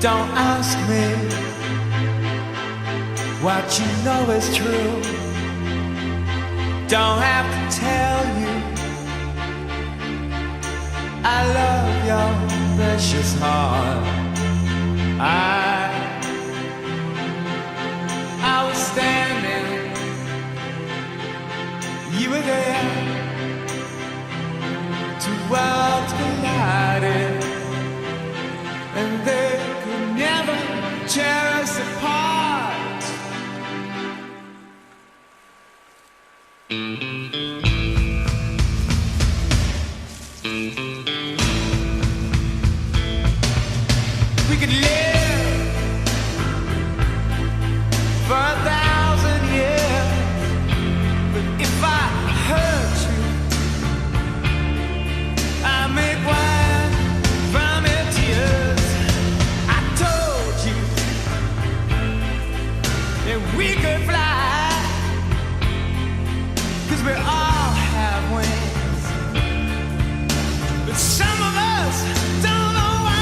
Don't ask me what you know is true. Don't have to tell you I love your precious heart. I was standing, you were there. Two worlds collided, and they could never tear us apart. We could live for 1,000 years, but if I hurt you, I make wine from your tears. I told you that we could fly, 'cause we all have wings, but some of us don't know why.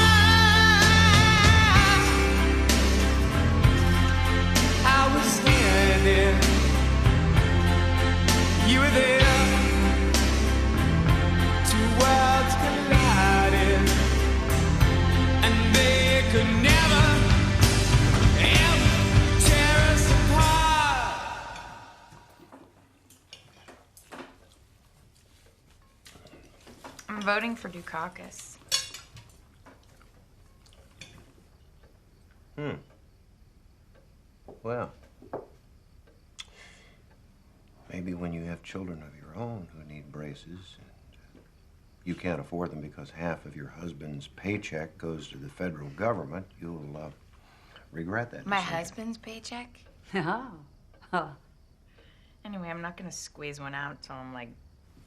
I was standing, you were there. Two worlds collided, and they could never, ever tear us apart. I'm voting for Dukakis. Well, maybe when you have children of your own who need braces and you can't afford them because half of your husband's paycheck goes to the federal government, you'll regret that My decision. husband's paycheck? Oh. Anyway, I'm not gonna squeeze one out till I'm like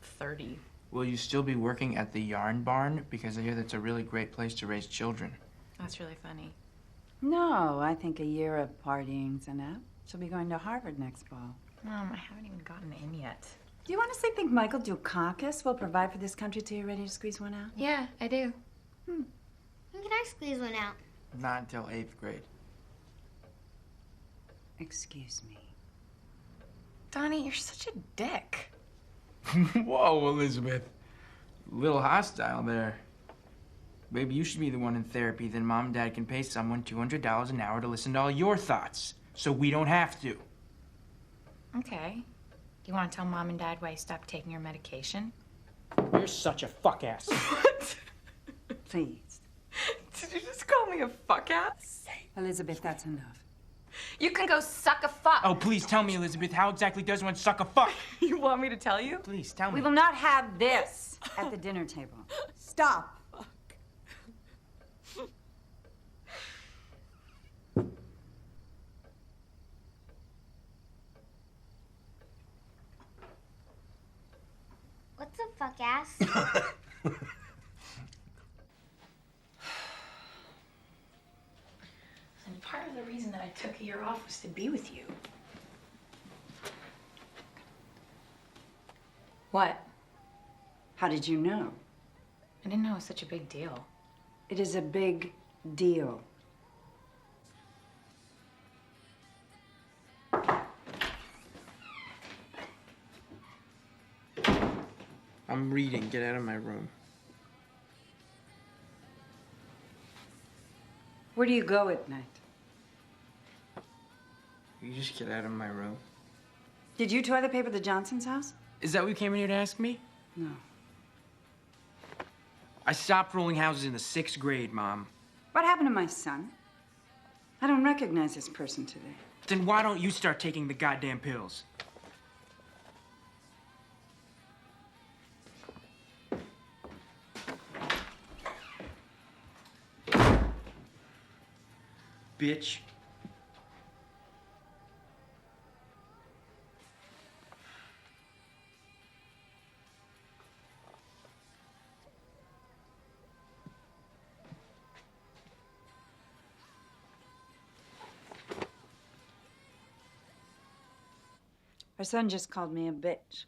30. Will you still be working at the yarn barn? Because I hear that's a really great place to raise children. That's really funny. No, I think a year of partying's enough. She'll be going to Harvard next fall. Mom, I haven't even gotten in yet. Do you honestly think Michael Dukakis will provide for this country till you're ready to squeeze one out? Yeah, I do. When can I squeeze one out? Not until 8th grade. Excuse me. Donnie, you're such a dick. Whoa, Elizabeth. A little hostile there. Maybe you should be the one in therapy, then Mom and Dad can pay someone $200 an hour to listen to all your thoughts, so we don't have to. Okay. Do you want to tell Mom and Dad why you stopped taking your medication? You're such a fuck ass. What? Please. Did you just call me a fuck ass? Elizabeth, that's enough. You can go suck a fuck. Oh, please tell me, Elizabeth, how exactly does one suck a fuck? You want me to tell you? Please, tell me. We will not have this at the dinner table. Stop. What's a fuck ass? And part of the reason that I took a year off was to be with you. What? How did you know? I didn't know it was such a big deal. It is a big deal. I'm reading. Get out of my room. Where do you go at night? You just get out of my room. Did you toilet paper the Johnson's house? Is that what you came in here to ask me? No. I stopped rolling houses in the 6th grade, Mom. What happened to my son? I don't recognize this person today. Then why don't you start taking the goddamn pills? Bitch. Our son just called me a bitch.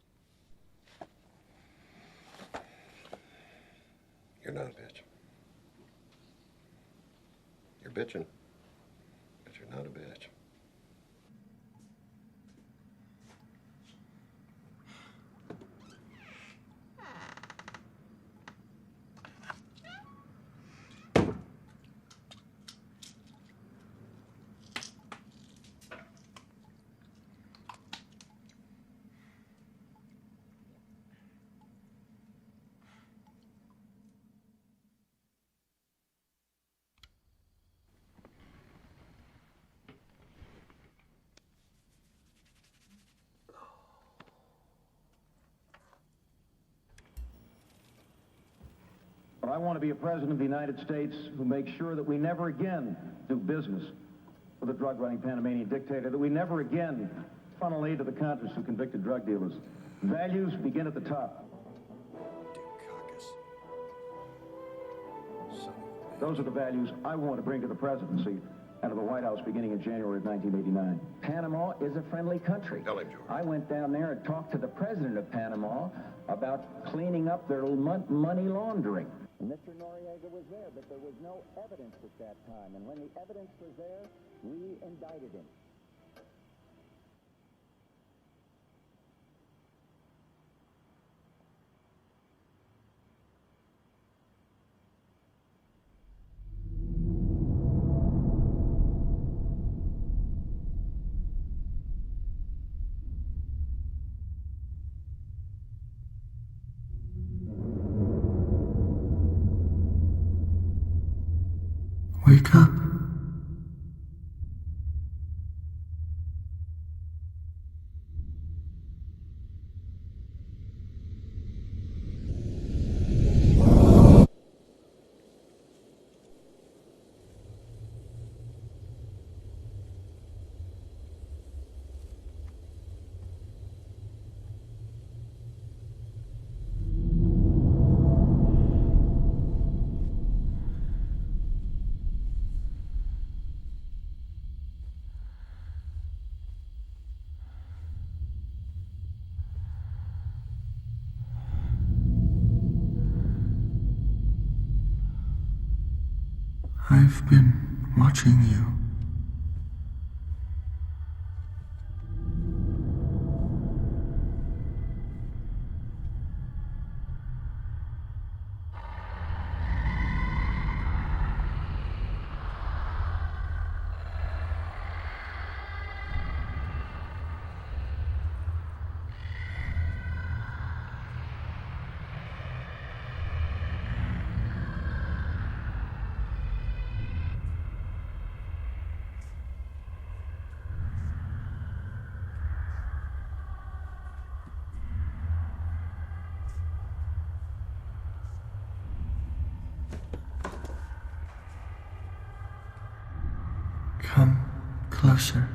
You're not a bitch. You're bitching, but you're not a bitch. But I want to be a president of the United States who makes sure that we never again do business with a drug-running Panamanian dictator, that we never again funnel aid to the Contras who convicted drug dealers. Values begin at the top. Those are the values I want to bring to the presidency and to the White House beginning in January of 1989. Panama is a friendly country. Tell him, George. I went down there and talked to the president of Panama about cleaning up their money laundering. Mr. Noriega was there, but there was no evidence at that time. And when the evidence was there, we indicted him. Wake up. I've been watching you. Come closer.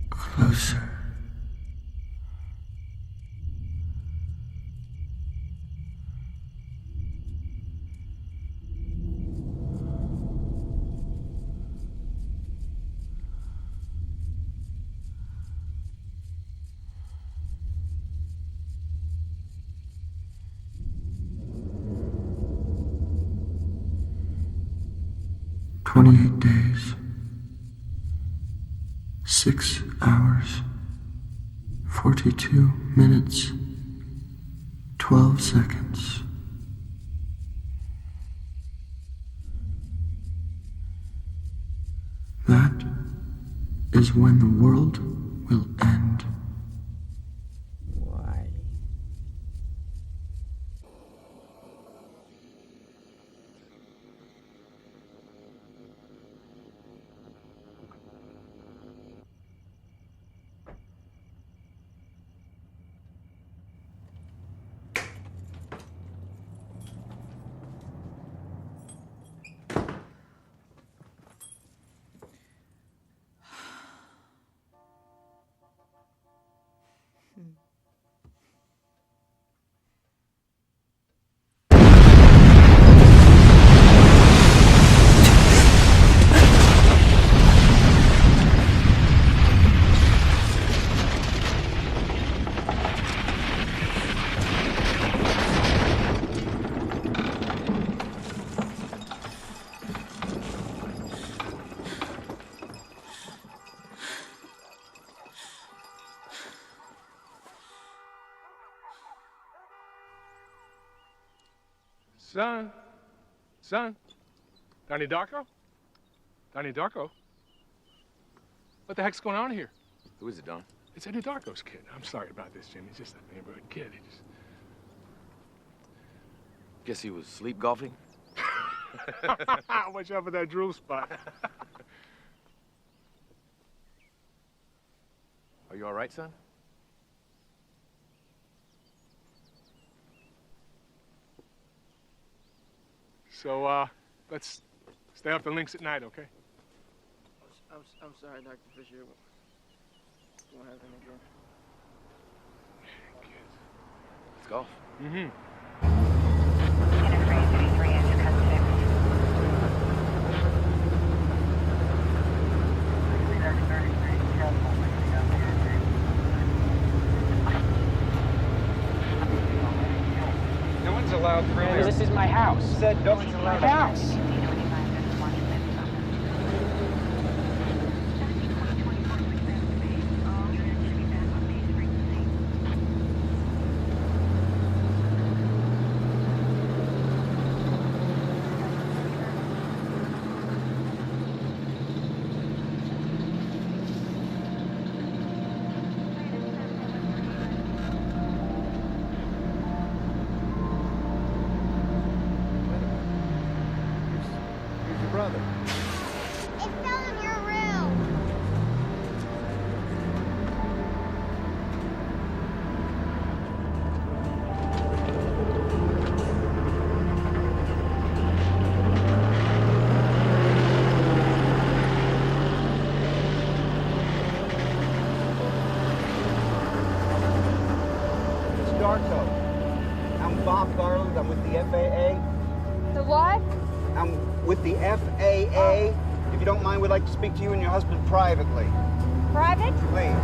Closer. "28 days, 6 hours, 42 minutes, 12 seconds. That is when the world will end." Why? Son? Son? Donnie Darko? Donnie Darko? What the heck's going on here? Who is it, Don? It's Eddie Darko's kid. I'm sorry about this, Jim. He's just a neighborhood kid. He just... Guess he was sleep golfing? Watch out for that drool spot. Are you all right, son? So, let's stay off the links at night, okay? I'm sorry, Dr. Fisher. Won't happen again. Let's golf. Mm-hmm. No one's allowed through there. This is my house. Said no one's allowed. My house. Here's your brother. It fell in your room. It's Darko. I'm Bob Garland. I'm with the FAA. The what? I'm with the FAA. If you don't mind, we'd like to speak to you and your husband privately. Private? Please.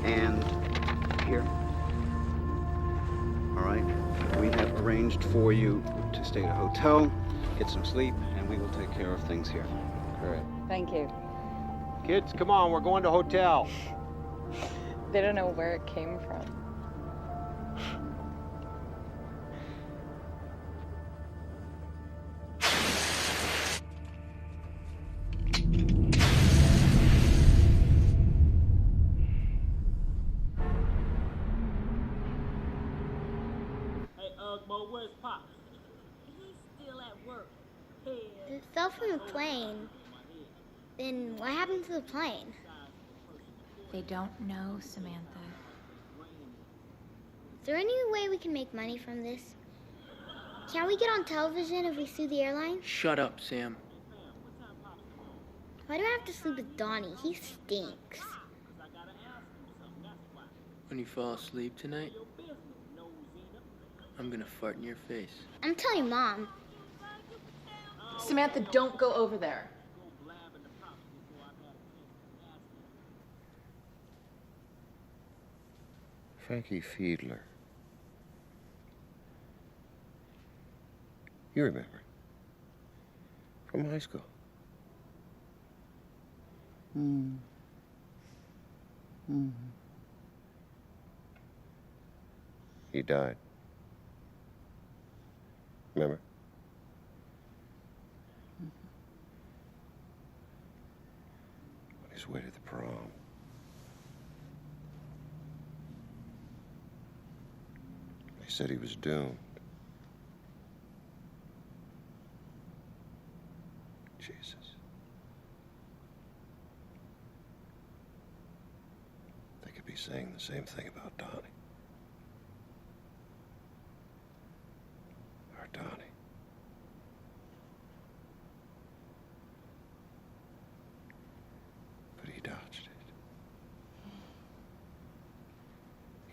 And here. All right. We have arranged for you to stay at a hotel, get some sleep, and we will take care of things here. Great. Thank you. Kids, come on, we're going to hotel. They don't know where it came from. Hey, Ugbo, where's Pop? He's still at work. It fell from the plane. Then what happened to the plane? They don't know, Samantha. Is there any way we can make money from this? Can we get on television if we sue the airline? Shut up, Sam. Why do I have to sleep with Donnie? He stinks. When you fall asleep tonight, I'm gonna fart in your face. I'm telling Mom. Samantha, don't go over there. Frankie Fiedler. You remember it. From high school. He died. Remember? On his way to the prom. They said he was doomed. Jesus. They could be saying the same thing about Donnie. Our Donnie. But he dodged it.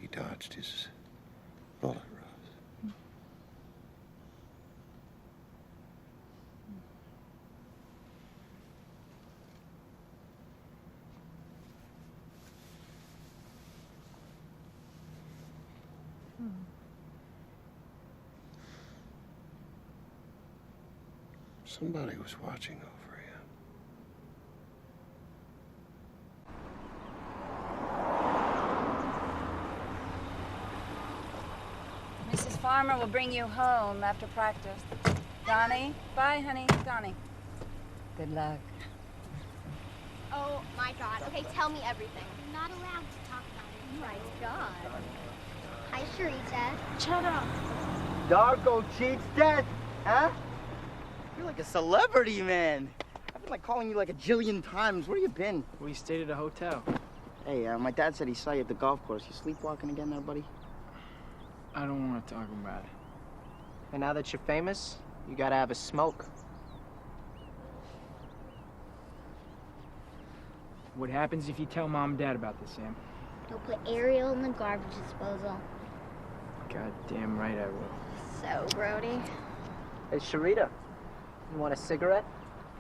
He dodged his bullet, Rose. Somebody was watching over you. Mrs. Farmer will bring you home after practice. Donnie? Bye, honey. Donnie. Good luck. Oh my God. Okay, tell me everything. You're not allowed to talk about it. My God. Hi, Sharita. Shut up. Darko cheats death, huh? You're like a celebrity, man. I've been like calling you like a jillion times. Where you been? We stayed at a hotel. Hey, my dad said he saw you at the golf course. You sleepwalking again there, buddy? I don't want to talk about it. And now that you're famous, you gotta have a smoke. What happens if you tell Mom and Dad about this, Sam? You'll put Ariel in the garbage disposal. God damn right I will. So, Brody. Hey, Sharita, you want a cigarette?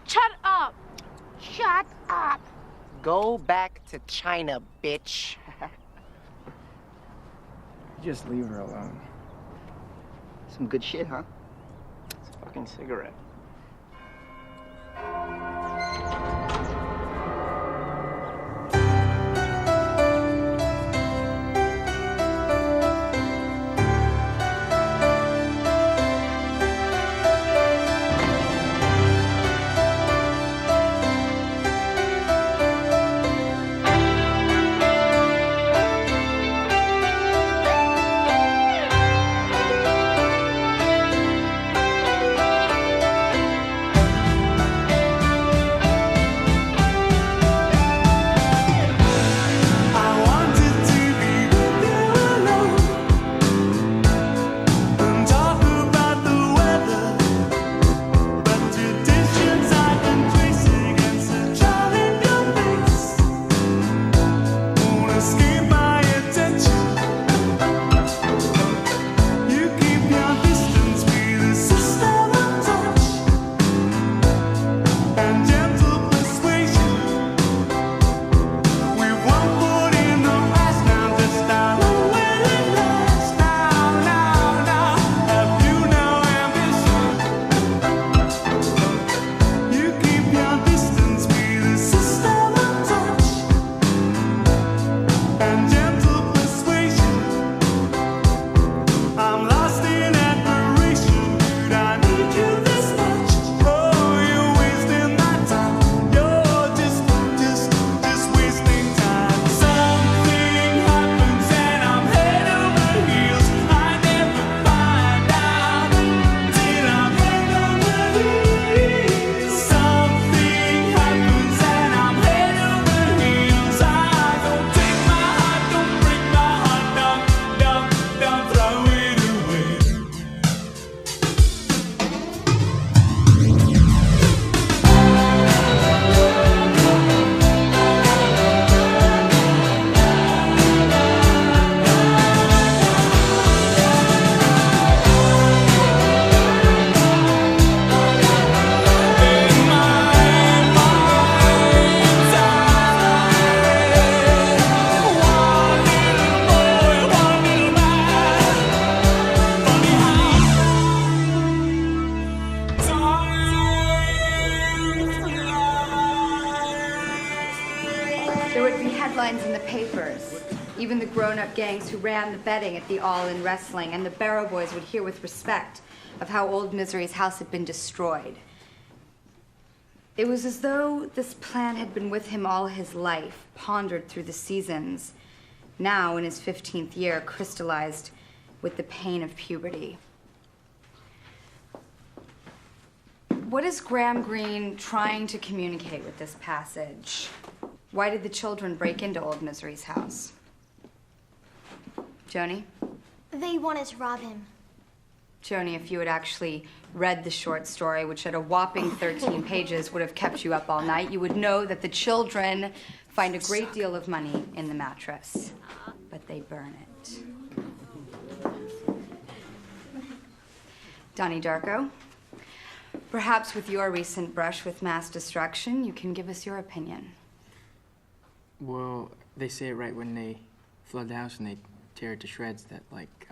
Shut up. Shut up. Go back to China, bitch. Just leave her alone. Some good shit, huh? It's a fucking cigarette. Even the grown-up gangs who ran the betting at the All-In Wrestling and the Barrow Boys would hear with respect of how Old Misery's house had been destroyed. It was as though this plan had been with him all his life, pondered through the seasons, now in his 15th year, crystallized with the pain of puberty. What is Graham Greene trying to communicate with this passage? Why did the children break into Old Misery's house? Joni? They wanted to rob him. Joni, if you had actually read the short story, which at a whopping 13 pages would have kept you up all night, you would know that the children find a great deal of money in the mattress, but they burn it. Donnie Darko, perhaps with your recent brush with mass destruction, you can give us your opinion. Well, they say it right when they flood the house and they tear it to shreds that, like,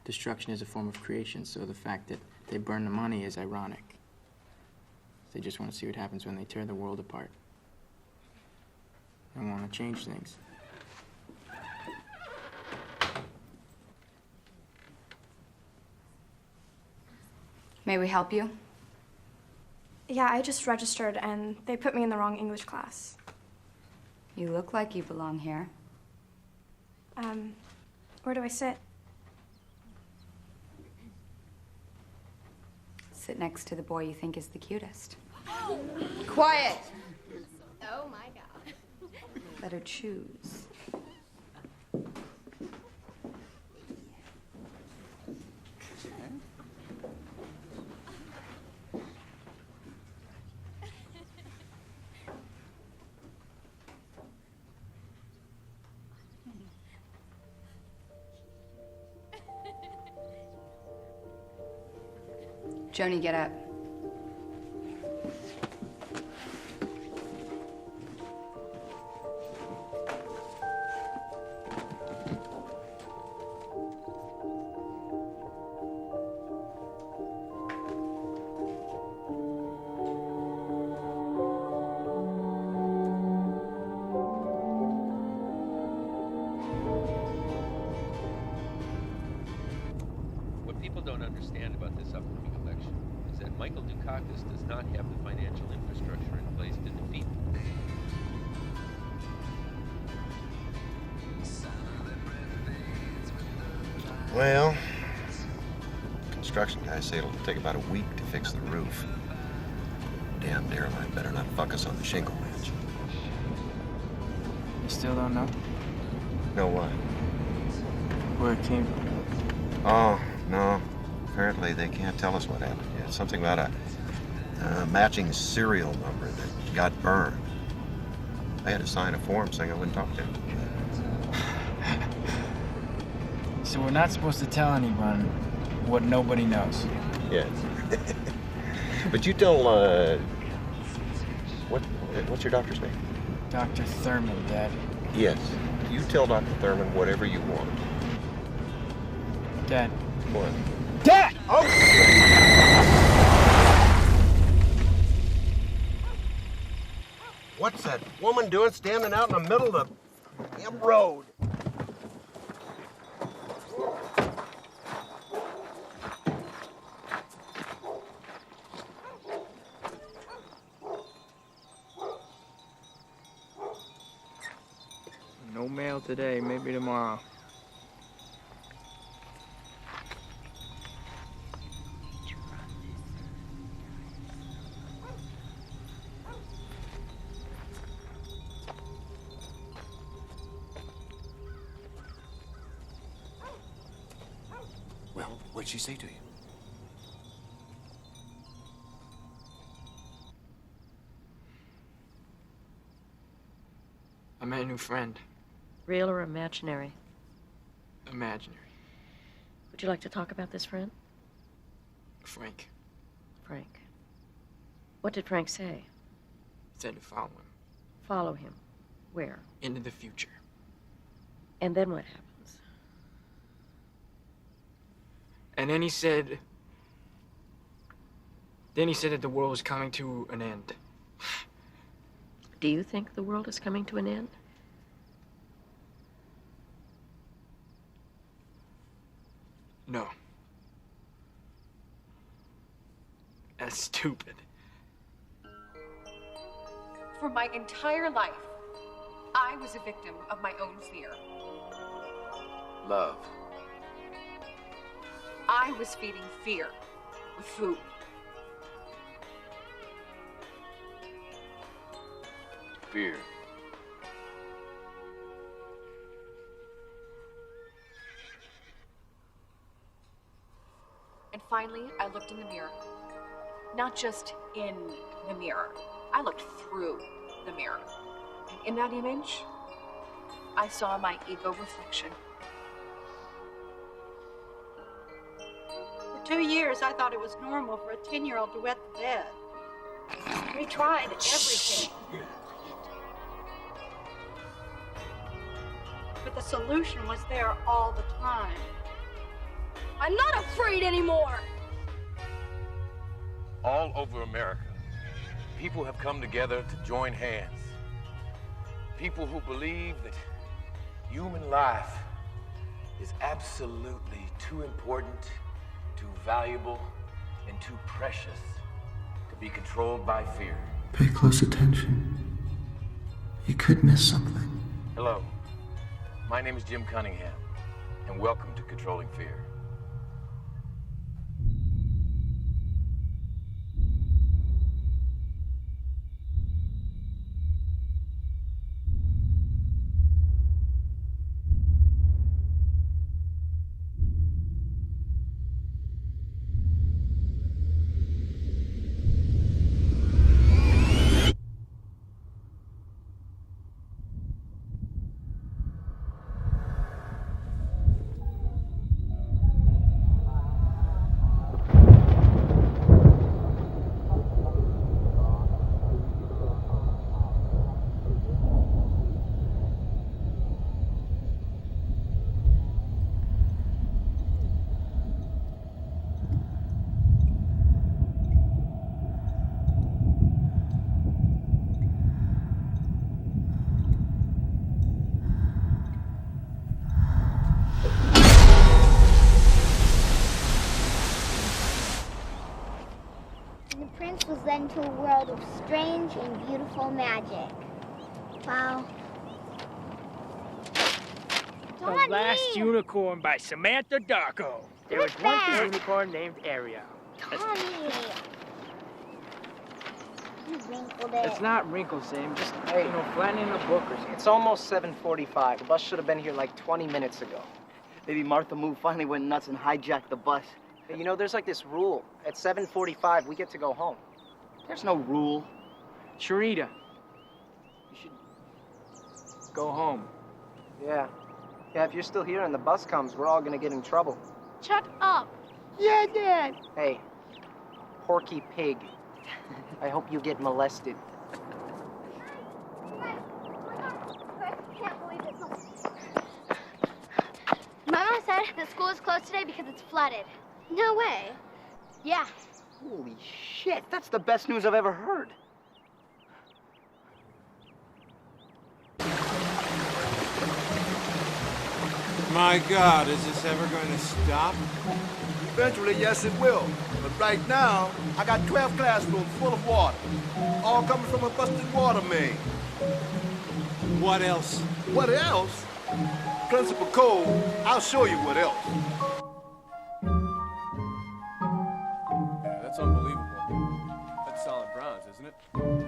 destruction is a form of creation, so the fact that they burn the money is ironic. They just want to see what happens when they tear the world apart. They want to change things. May we help you? Yeah, I just registered and they put me in the wrong English class. You look like you belong here. Where do I sit? Sit next to the boy you think is the cutest. Quiet! Oh my God. Better choose. Joni, get up. What people don't understand about this upcoming election is that Michael Dukakis does not have the financial infrastructure in place to defeat them. Well, construction guys say it'll take about a week to fix the roof. Damn airline better not fuck us on the shingle match. You still don't know Know what? where it came from? Oh, no. Apparently they can't tell us what happened yet. Something about a matching serial number that got burned. I had to sign a form saying I wouldn't talk to him. So we're not supposed to tell anyone what nobody knows. Yes. But you tell, what's your doctor's name? Dr. Thurman, Dad. Yes. You tell Dr. Thurman whatever you want. Dad. What? Dad! Oh! What's that woman doing standing out in the middle of the damn road? No mail today, maybe tomorrow. Well, what'd she say to you? I met a new friend. Real or imaginary? Imaginary. Would you like to talk about this friend? Frank. Frank. What did Frank say? Said to follow him. Follow him. Where? Into the future. And then what happens? And then he said that the world was coming to an end. Do you think the world is coming to an end? No. That's stupid. For my entire life, I was a victim of my own fear. Love. I was feeding fear with food. Fear. And finally, I looked in the mirror. Not just in the mirror. I looked through the mirror. And in that image, I saw my ego reflection. For 2 years, I thought it was normal for a 10-year-old to wet the bed. We tried everything. But the solution was there all the time. I'm not afraid anymore. All over America, people have come together to join hands. People who believe that human life is absolutely too important, too valuable, and too precious to be controlled by fear. Pay close attention. You could miss something. Hello, my name is Jim Cunningham, and welcome to Controlling Fear. The prince was led into a world of strange and beautiful magic. Wow. The Last Unicorn by Samantha Darko. There was once a unicorn named Ariel. Tommy! You wrinkled it. It's not wrinkles, Sam. Just, flattening the book or something. It's almost 7:45. The bus should have been here like 20 minutes ago. Maybe Martha Moo finally went nuts and hijacked the bus. Hey, there's like this rule. At 7:45, we get to go home. There's no rule. Sharita, you should go home. Yeah. Yeah, if you're still here and the bus comes, we're all gonna get in trouble. Shut up. Yeah, Dad. Hey, Porky Pig. I hope you get molested. Mama said the school is closed today because it's flooded. No way. Yeah. Holy shit, that's the best news I've ever heard. My God, is this ever going to stop? Eventually, yes, it will. But right now, I got 12 classrooms full of water, all coming from a busted water main. What else? What else? Principal Cole, I'll show you what else. Yeah, that's unbelievable. That's solid bronze, isn't it?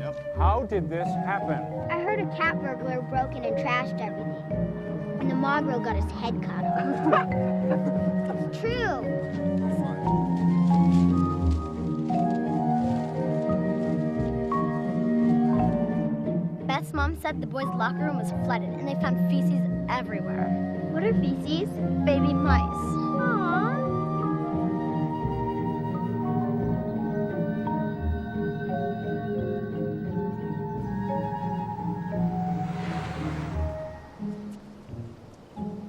Yep. How did this happen? I heard a cat burglar broke in and trashed everything. And the mongrel got his head cut off. It's true. Beth's mom said the boys' locker room was flooded and they found feces everywhere. What are feces? Baby mice. Aww.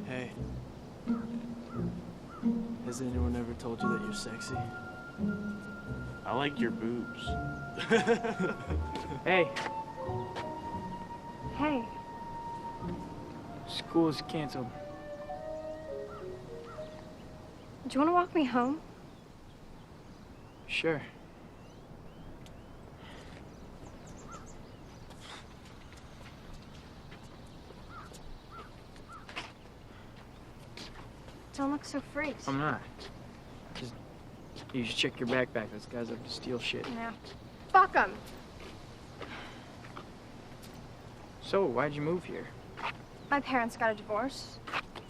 Hey. Has anyone ever told you that you're sexy? I like your boobs. Hey. Hey. School's canceled. Do you want to walk me home? Sure. Don't look so freaked. I'm not. Just, you should check your backpack. Those guys up to steal shit. Yeah. Fuck 'em. So, why'd you move here? My parents got a divorce.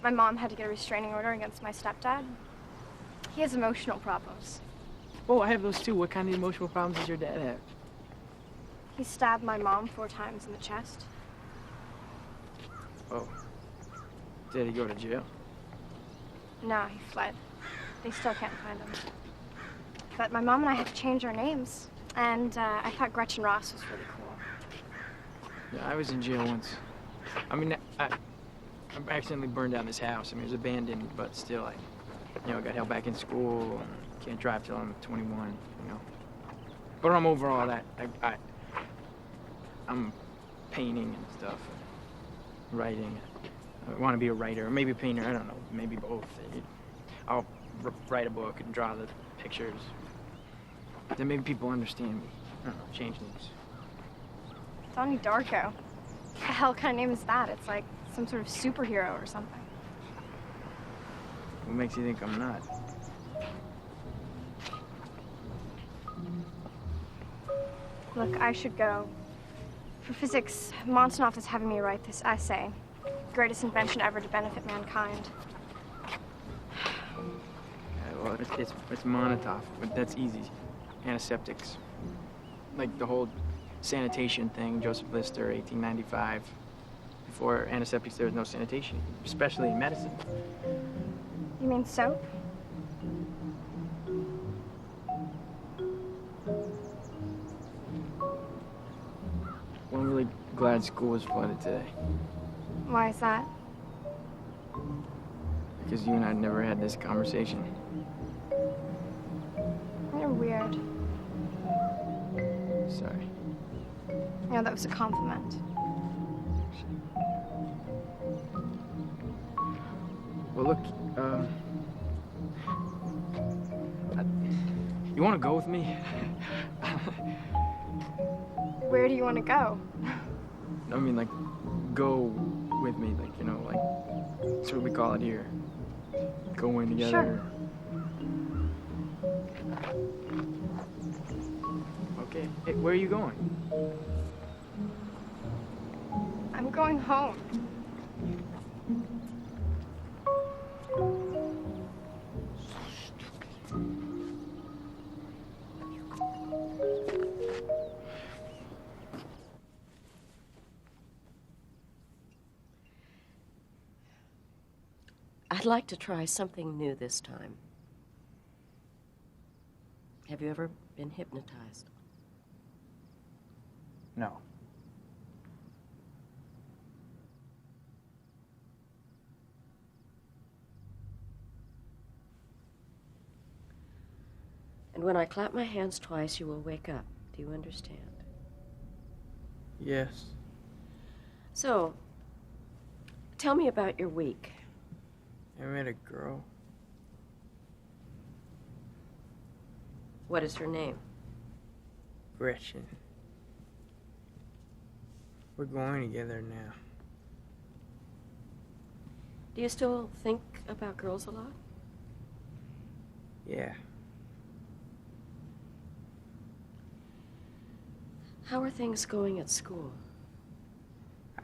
My mom had to get a restraining order against my stepdad. He has emotional problems. Oh, I have those too. What kind of emotional problems does your dad have? He stabbed my mom 4 times in the chest. Oh. Did he go to jail? No, he fled. They still can't find him. But my mom and I had to change our names. And I thought Gretchen Ross was really cool. Yeah, I was in jail once. I mean, I accidentally burned down this house. I mean, it was abandoned, but still, You know, got held back in school, and can't drive till I'm 21, you know. But I'm over all that. I'm painting and stuff, writing. I want to be a writer, or maybe a painter, I don't know, maybe both. I'll write a book and draw the pictures. Then maybe people understand me. I don't know, change things. Donnie Darko. What the hell kind of name is that? It's like some sort of superhero or something. What makes you think I'm not? Look, I should go. For physics, Montanov is having me write this essay. Greatest invention ever to benefit mankind. Well, it's Monotov, but that's easy. Antiseptics. Like the whole sanitation thing, Joseph Lister, 1895. Before antiseptics, there was no sanitation, especially in medicine. You mean soap? Well, I'm really glad school was flooded today. Why is that? Because you and I never had this conversation. You're weird. Sorry. Yeah, that was a compliment. Well, look, you want to go with me? Where do you want to go? I mean, like, go with me, like, you know, like, that's what we call it here. Going together. Sure. Okay, hey, where are you going? I'm going home. I'd like to try something new this time. Have you ever been hypnotized? No. And when I clap my hands twice, you will wake up. Do you understand? Yes. So, tell me about your week. I met a girl. What is her name? Gretchen. We're going together now. Do you still think about girls a lot? Yeah. How are things going at school?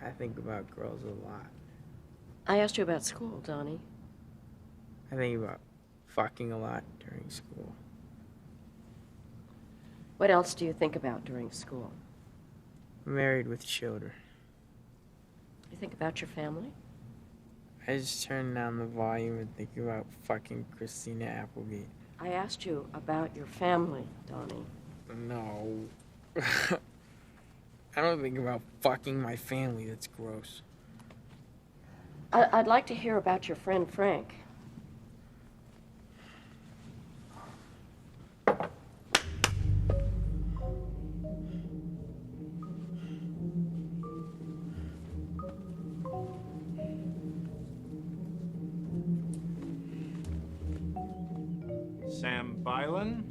I think about girls a lot. I asked you about school, Donnie. I think about fucking a lot during school. What else do you think about during school? Married with children. You think about your family? I just turn down the volume and think about fucking Christina Applegate. I asked you about your family, Donnie. No. I don't think about fucking my family. That's gross. I'd like to hear about your friend Frank. Sam Bylan.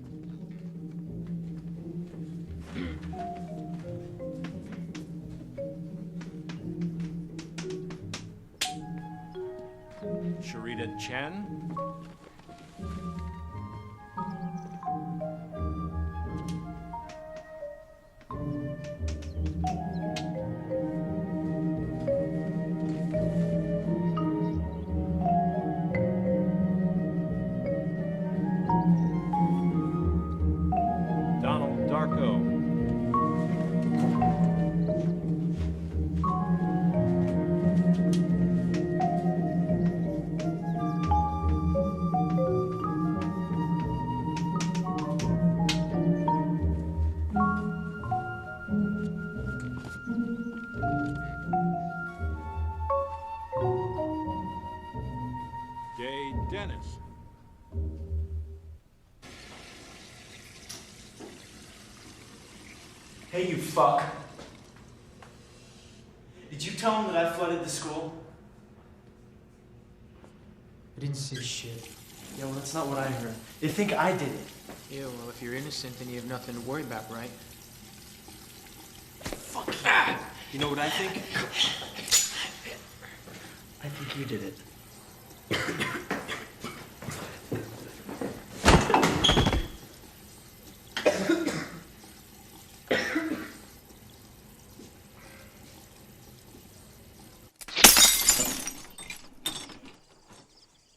Sharita Chen. Donald Darko. Gay Dennis. Hey, you fuck. Did you tell them that I flooded the school? I didn't say shit. Yeah, well, that's not what I heard. They think I did it. Yeah, well, if you're innocent, then you have nothing to worry about, right? Fuck you. You know what I think? I think you did it.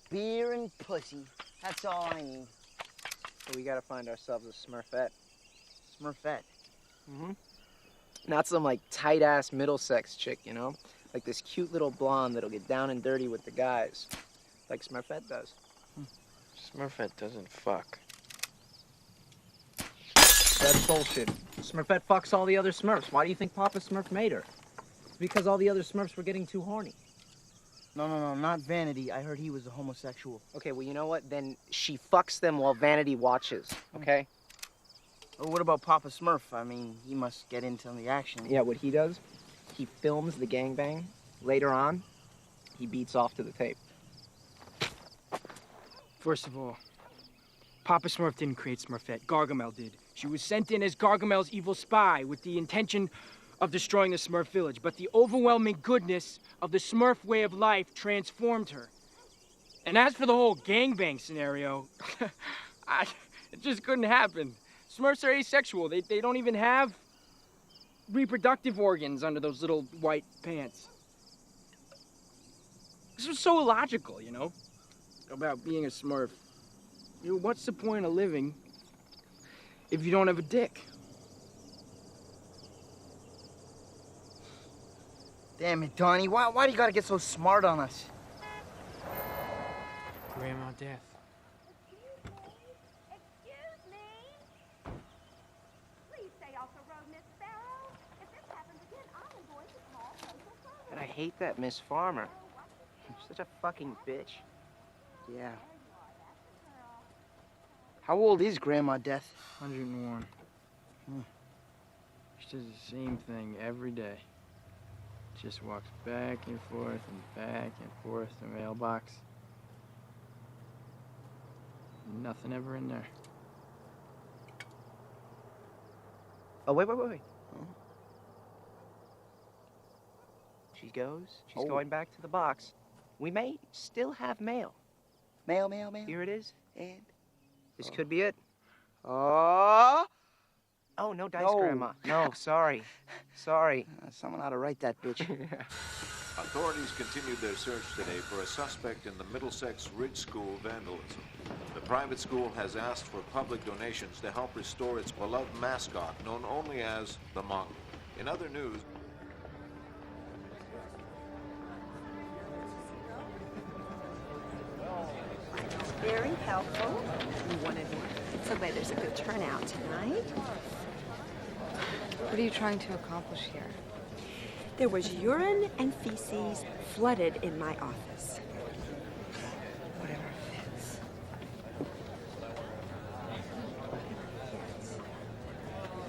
Beer and pussy. That's all I need. So we gotta find ourselves a Smurfette. Smurfette? Mm-hmm. Not some, like, tight-ass Middlesex chick, you know? Like this cute little blonde that'll get down and dirty with the guys. Like Smurfette does. Smurfette doesn't fuck. That's bullshit. Smurfette fucks all the other Smurfs. Why do you think Papa Smurf made her? It's because all the other Smurfs were getting too horny. No, not Vanity. I heard he was a homosexual. Okay, well, you know what? Then she fucks them while Vanity watches, okay? Well, what about Papa Smurf? I mean, he must get into the action. Yeah, what he does, he films the gangbang. Later on, he beats off to the tape. First of all, Papa Smurf didn't create Smurfette. Gargamel did. She was sent in as Gargamel's evil spy with the intention of destroying the Smurf village. But the overwhelming goodness of the Smurf way of life transformed her. And as for the whole gangbang scenario, it just couldn't happen. Smurfs are asexual. They don't even have reproductive organs under those little white pants. This was so illogical, you know, about being a Smurf. You know, what's the point of living if you don't have a dick? Damn it, Donnie. Why do you gotta get so smart on us? Grandma Death. Excuse me? Please stay off the road, Miss Sparrow. If this happens again, I'm going to call social services. And I hate that Miss Farmer. She's such a fucking bitch. Yeah. How old is Grandma Death? 101. She does the same thing every day. Just walks back and forth to the mailbox. Nothing ever in there. Oh, wait. She goes. She's going back to the box. We may still have mail. Mail. Here it is. And? This could be it. Oh, no dice, No. Grandma. No, sorry. Someone ought to write that bitch. Authorities continued their search today for a suspect in the Middlesex Ridge School vandalism. The private school has asked for public donations to help restore its beloved mascot, known only as the Monk. In other news, Very helpful. So glad there's a good turnout tonight. What are you trying to accomplish here? There was urine and feces flooded in my office. Whatever fits.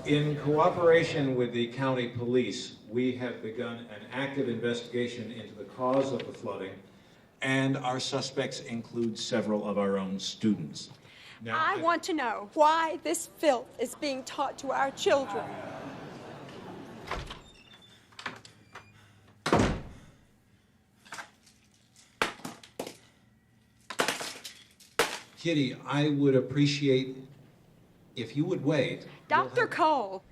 In cooperation with the county police, we have begun an active investigation into the cause of the flooding, and our suspects include several of our own students. Now, I want to know why this filth is being taught to our children. Kitty, I would appreciate if you would wait. Dr. Cole,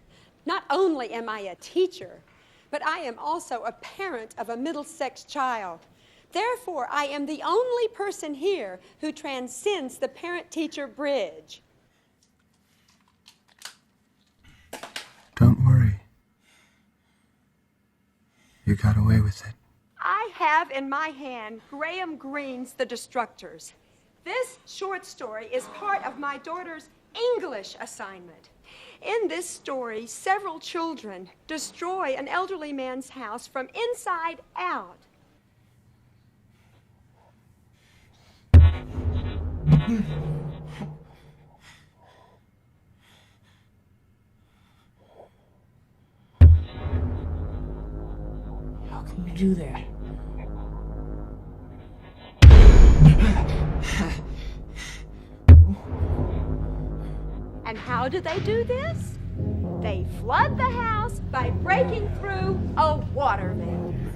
not only am I a teacher, but I am also a parent of a Middlesex child. Therefore, I am the only person here who transcends the parent-teacher bridge. Don't worry. You got away with it. I have in my hand Graham Greene's The Destructors. This short story is part of my daughter's English assignment. In this story, several children destroy an elderly man's house from inside out. do that? And how do they do this? They flood the house by breaking through a water main.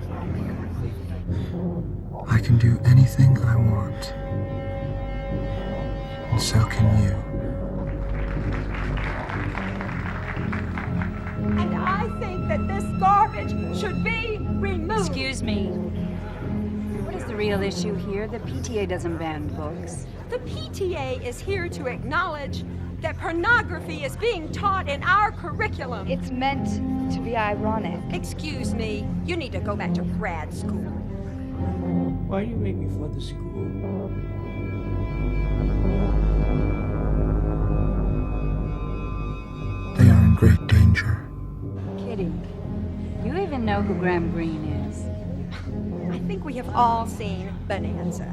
I can do anything I want. And so can you. And I think that this garbage should be removed. Excuse me. What is the real issue here? The PTA doesn't ban books. The PTA is here to acknowledge that pornography is being taught in our curriculum. It's meant to be ironic. Excuse me, you need to go back to grad school. Why do you make me flood the school? They are in great danger. Kitty, you even know who Graham Greene is? I think we have all seen Bonanza.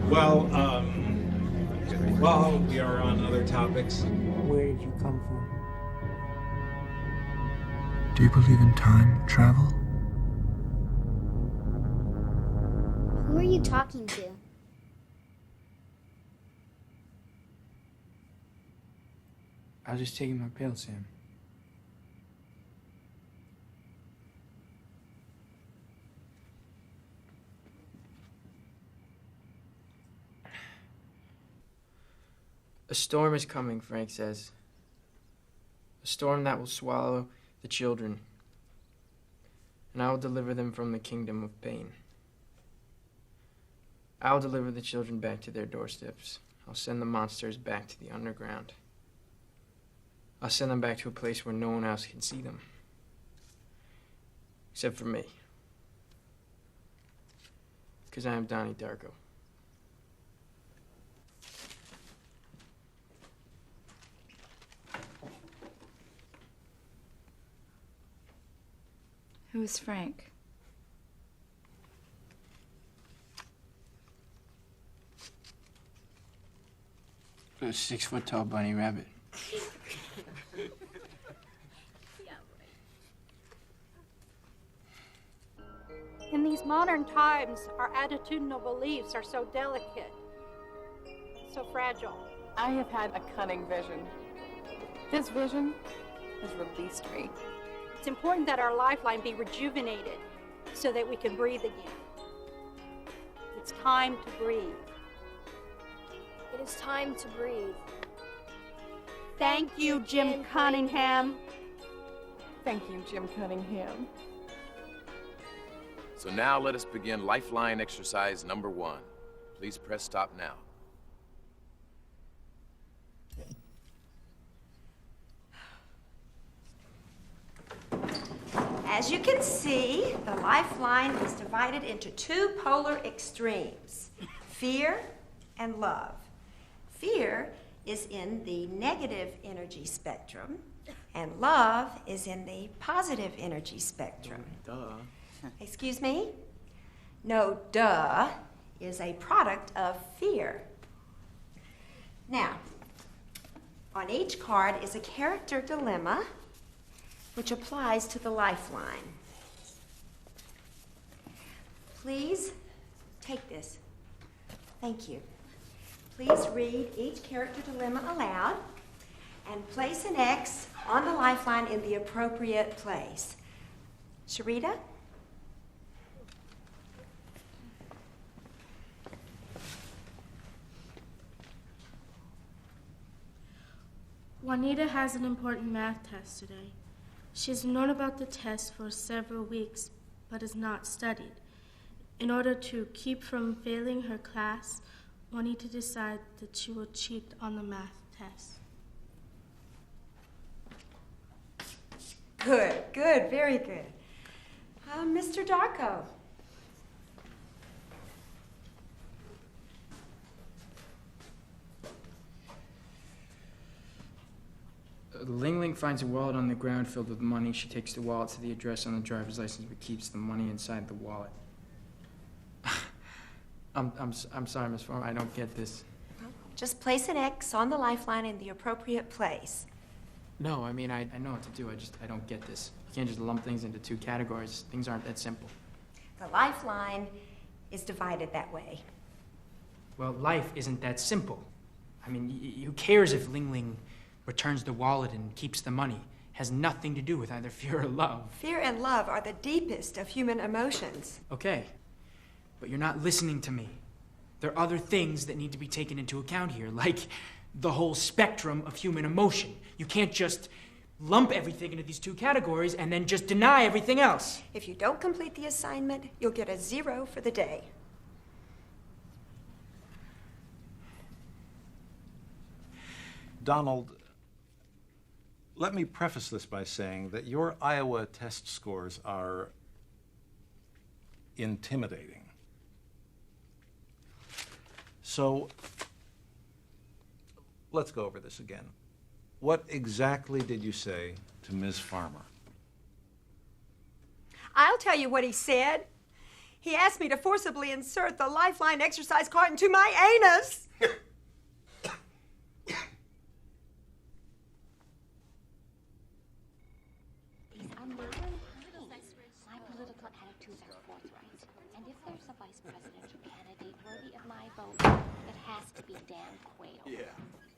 Well, while we are on other topics, Where did you come from? Do you believe in time travel? Who are you talking to? I was just taking my pill, Sam. A storm is coming, Frank says. A storm that will swallow the children, and I will deliver them from the kingdom of pain. I will deliver the children back to their doorsteps. I'll send the monsters back to the underground. I'll send them back to a place where no one else can see them. Except for me. Because I am Donnie Darko. Who is Frank? A 6-foot-tall bunny rabbit. In these modern times, our attitudinal beliefs are so delicate, so fragile. I have had a cunning vision. This vision has released me. It's important that our lifeline be rejuvenated so that we can breathe again. It's time to breathe. It is time to breathe. Thank you, Jim Cunningham. Thank you, Jim Cunningham. So now let us begin Lifeline exercise number 1. Please press stop now. As you can see, the lifeline is divided into two polar extremes, fear and love. Fear is in the negative energy spectrum, and love is in the positive energy spectrum. Duh. Excuse me? No, duh is a product of fear. Now, on each card is a character dilemma which applies to the lifeline. Please take this. Thank you. Please read each character dilemma aloud and place an X on the lifeline in the appropriate place. Sharita? Juanita has an important math test today. She's known about the test for several weeks, but has not studied. In order to keep from failing her class, Juanita decided that she will cheat on the math test. Good, good, very good. Mr. Darko. Ling Ling finds a wallet on the ground filled with money. She takes the wallet to the address on the driver's license but keeps the money inside the wallet. I'm sorry, Miss Farmer, I don't get this. Just place an X on the lifeline in the appropriate place. No, I mean, I know what to do. I don't get this. You can't just lump things into two categories. Things aren't that simple. The lifeline is divided that way. Well, life isn't that simple. I mean, who cares if Ling Ling returns the wallet and keeps the money? Has nothing to do with either fear or love. Fear and love are the deepest of human emotions. Okay, but you're not listening to me. There are other things that need to be taken into account here, like the whole spectrum of human emotion. You can't just lump everything into these two categories and then just deny everything else. If you don't complete the assignment, you'll get a 0 for the day. Donald, let me preface this by saying that your Iowa test scores are intimidating. So, let's go over this again. What exactly did you say to Ms. Farmer? I'll tell you what he said. He asked me to forcibly insert the lifeline exercise card into my anus. My political attitudes are forthright, and if there's a vice presidential candidate worthy of my vote, it has to be Dan Quayle. Yeah.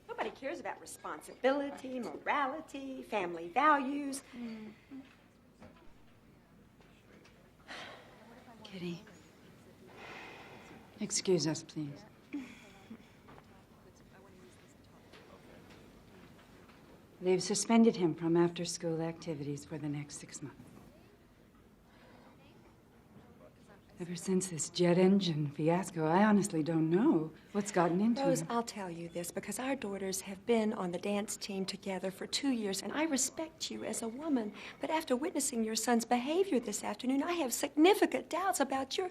Nobody cares about responsibility, morality, family values. Kitty. Excuse us, please. They've suspended him from after-school activities for the next 6 months. Ever since this jet engine fiasco, I honestly don't know what's gotten into Rose, him. I'll tell you this because our daughters have been on the dance team together for 2 years, and I respect you as a woman. But after witnessing your son's behavior this afternoon, I have significant doubts about your...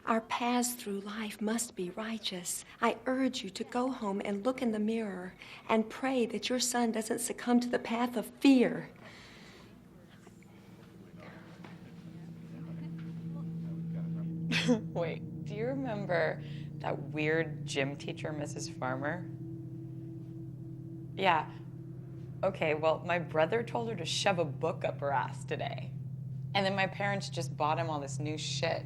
Our paths through life must be righteous. I urge you to go home and look in the mirror and pray that your son doesn't succumb to the path of fear. Wait, do you remember that weird gym teacher, Mrs. Farmer? Yeah. Okay, well, my brother told her to shove a book up her ass today. And then my parents just bought him all this new shit.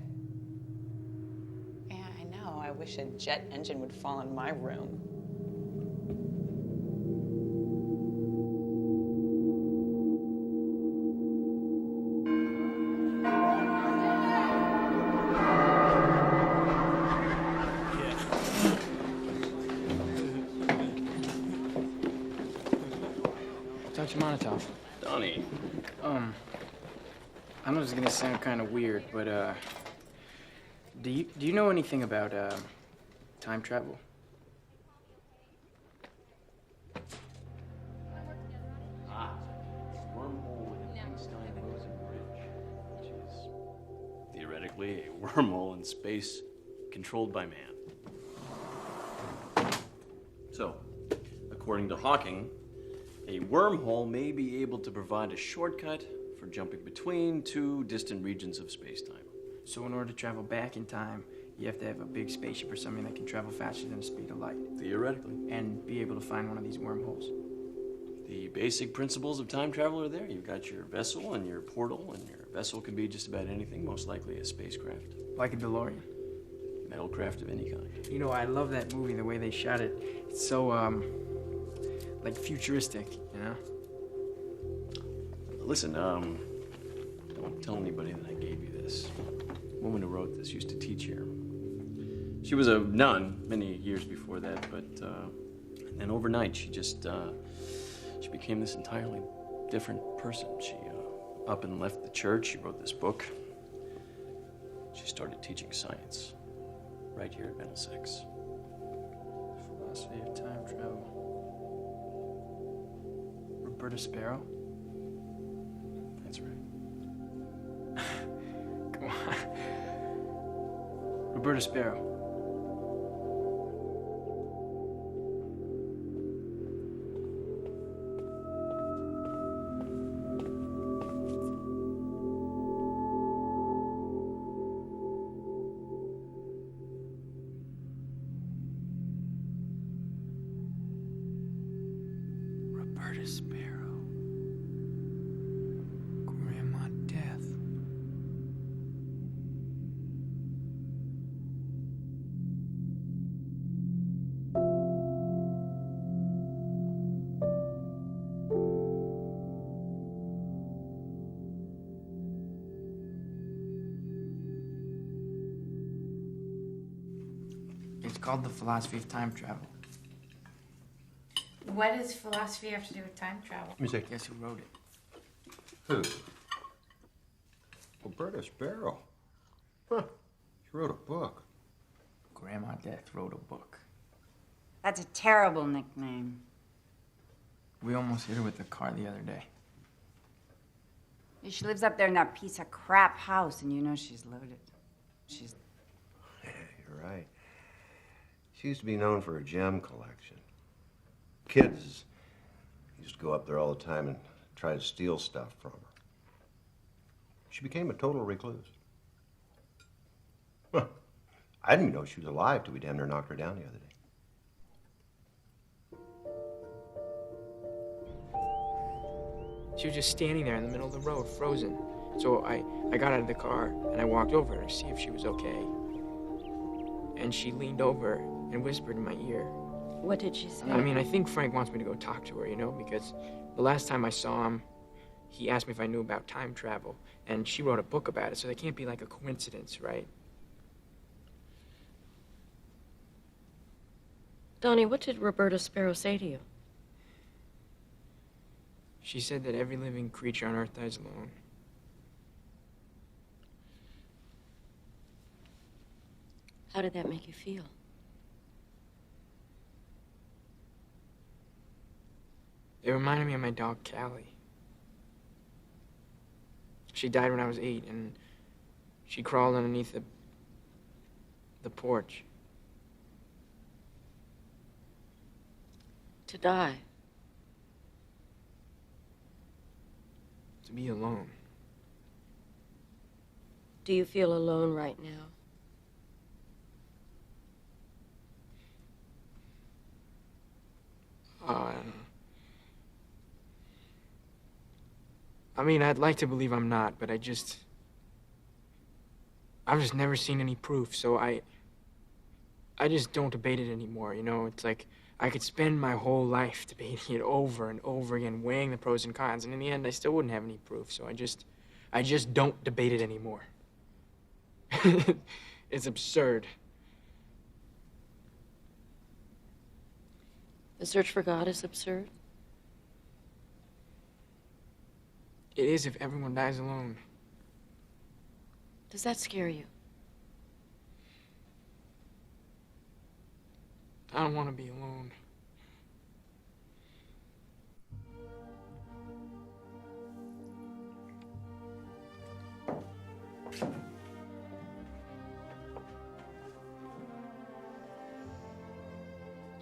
Yeah, I know. I wish a jet engine would fall in my room. Dr. Monotov. Donnie. I know this is gonna sound kind of weird, but do you know anything about time travel? Wormhole with an Einstein-Rosen bridge, which is theoretically a wormhole in space controlled by man. So, according to Hawking, a wormhole may be able to provide a shortcut for jumping between two distant regions of space-time. So in order to travel back in time, you have to have a big spaceship or something that can travel faster than the speed of light. Theoretically. And be able to find one of these wormholes. The basic principles of time travel are there. You've got your vessel and your portal, and your vessel can be just about anything, most likely a spacecraft. Like a DeLorean. Metalcraft of any kind. You know, I love that movie, the way they shot it. It's so, like futuristic, you know? Listen, don't tell anybody that I gave you this. The woman who wrote this used to teach here. She was a nun many years before that, but and then overnight she just she became this entirely different person. She up and left the church. She wrote this book. She started teaching science right here at Middlesex. Philosophy of time travel. Roberta Sparrow? That's right. Come on. Roberta Sparrow. Roberta Sparrow. It's called The Philosophy of Time Travel. What does philosophy have to do with time travel? Let me see. Guess who wrote it? Who? Roberta Sparrow. Huh. She wrote a book. Grandma Death wrote a book. That's a terrible nickname. We almost hit her with the car the other day. She lives up there in that piece of crap house, and you know she's loaded. She's... You're right. She used to be known for her gem collection. Kids used to go up there all the time and try to steal stuff from her. She became a total recluse. Huh. I didn't even know she was alive till we damn near knocked her down the other day. She was just standing there in the middle of the road, frozen. So I got out of the car and I walked over to see if she was okay. And she leaned over and whispered in my ear. What did she say? I mean, I think Frank wants me to go talk to her, you know, because the last time I saw him, he asked me if I knew about time travel, and she wrote a book about it, so that can't be like a coincidence, right? Donnie, what did Roberta Sparrow say to you? She said that every living creature on Earth dies alone. How did that make you feel? It reminded me of my dog, Callie. She died when I was 8, and she crawled underneath the porch. To die? To be alone. Do you feel alone right now? I mean, I'd like to believe I'm not, but I've just never seen any proof, so I just don't debate it anymore, you know? It's like I could spend my whole life debating it over and over again, weighing the pros and cons, and in the end, I still wouldn't have any proof, so I just don't debate it anymore. It's absurd. The search for God is absurd? It is if everyone dies alone. Does that scare you? I don't want to be alone.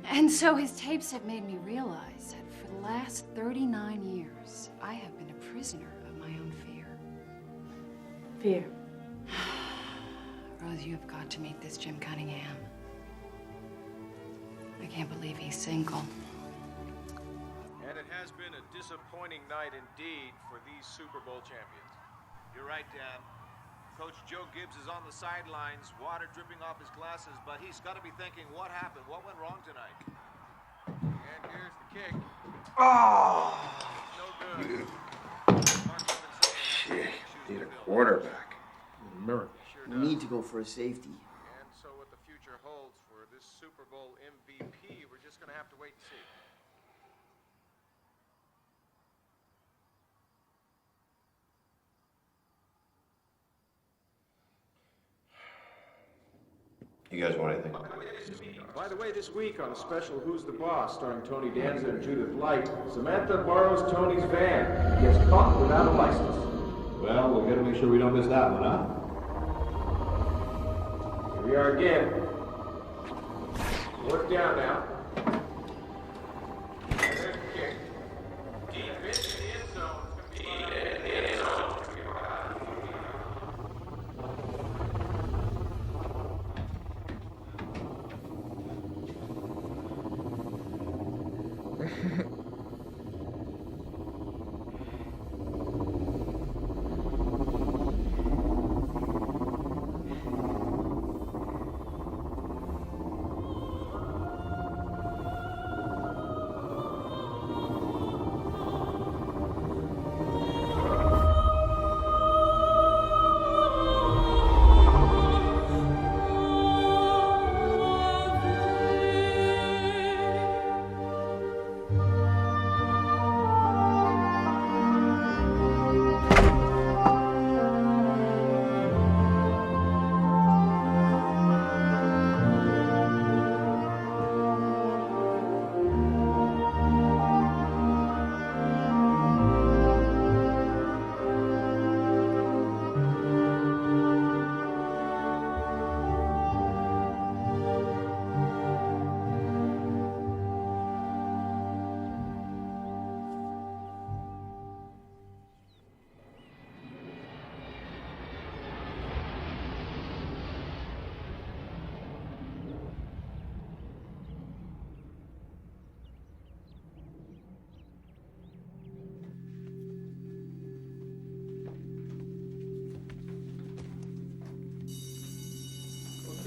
And so his tapes have made me realize that for the last 39 years, I have been a prisoner of my own fear. Fear? Rose, you have got to meet this Jim Cunningham. I can't believe he's single. And it has been a disappointing night indeed for these Super Bowl champions. You're right, Dan. Coach Joe Gibbs is on the sidelines, water dripping off his glasses, but he's got to be thinking, what happened? What went wrong tonight? And here's the kick. Oh! No good. Shit, need a quarterback. Miracle. We need to go for a safety. And so what the future holds for this Super Bowl MVP, we're just going to have to wait and see. You guys want anything? By the way, this week on a special Who's the Boss, starring Tony Danza and Judith Light, Samantha borrows Tony's van. He gets caught without a license. Well, we gotta make sure we don't miss that one, huh? Here we are again. Work down now. And there's the kick. Deep into the end zone.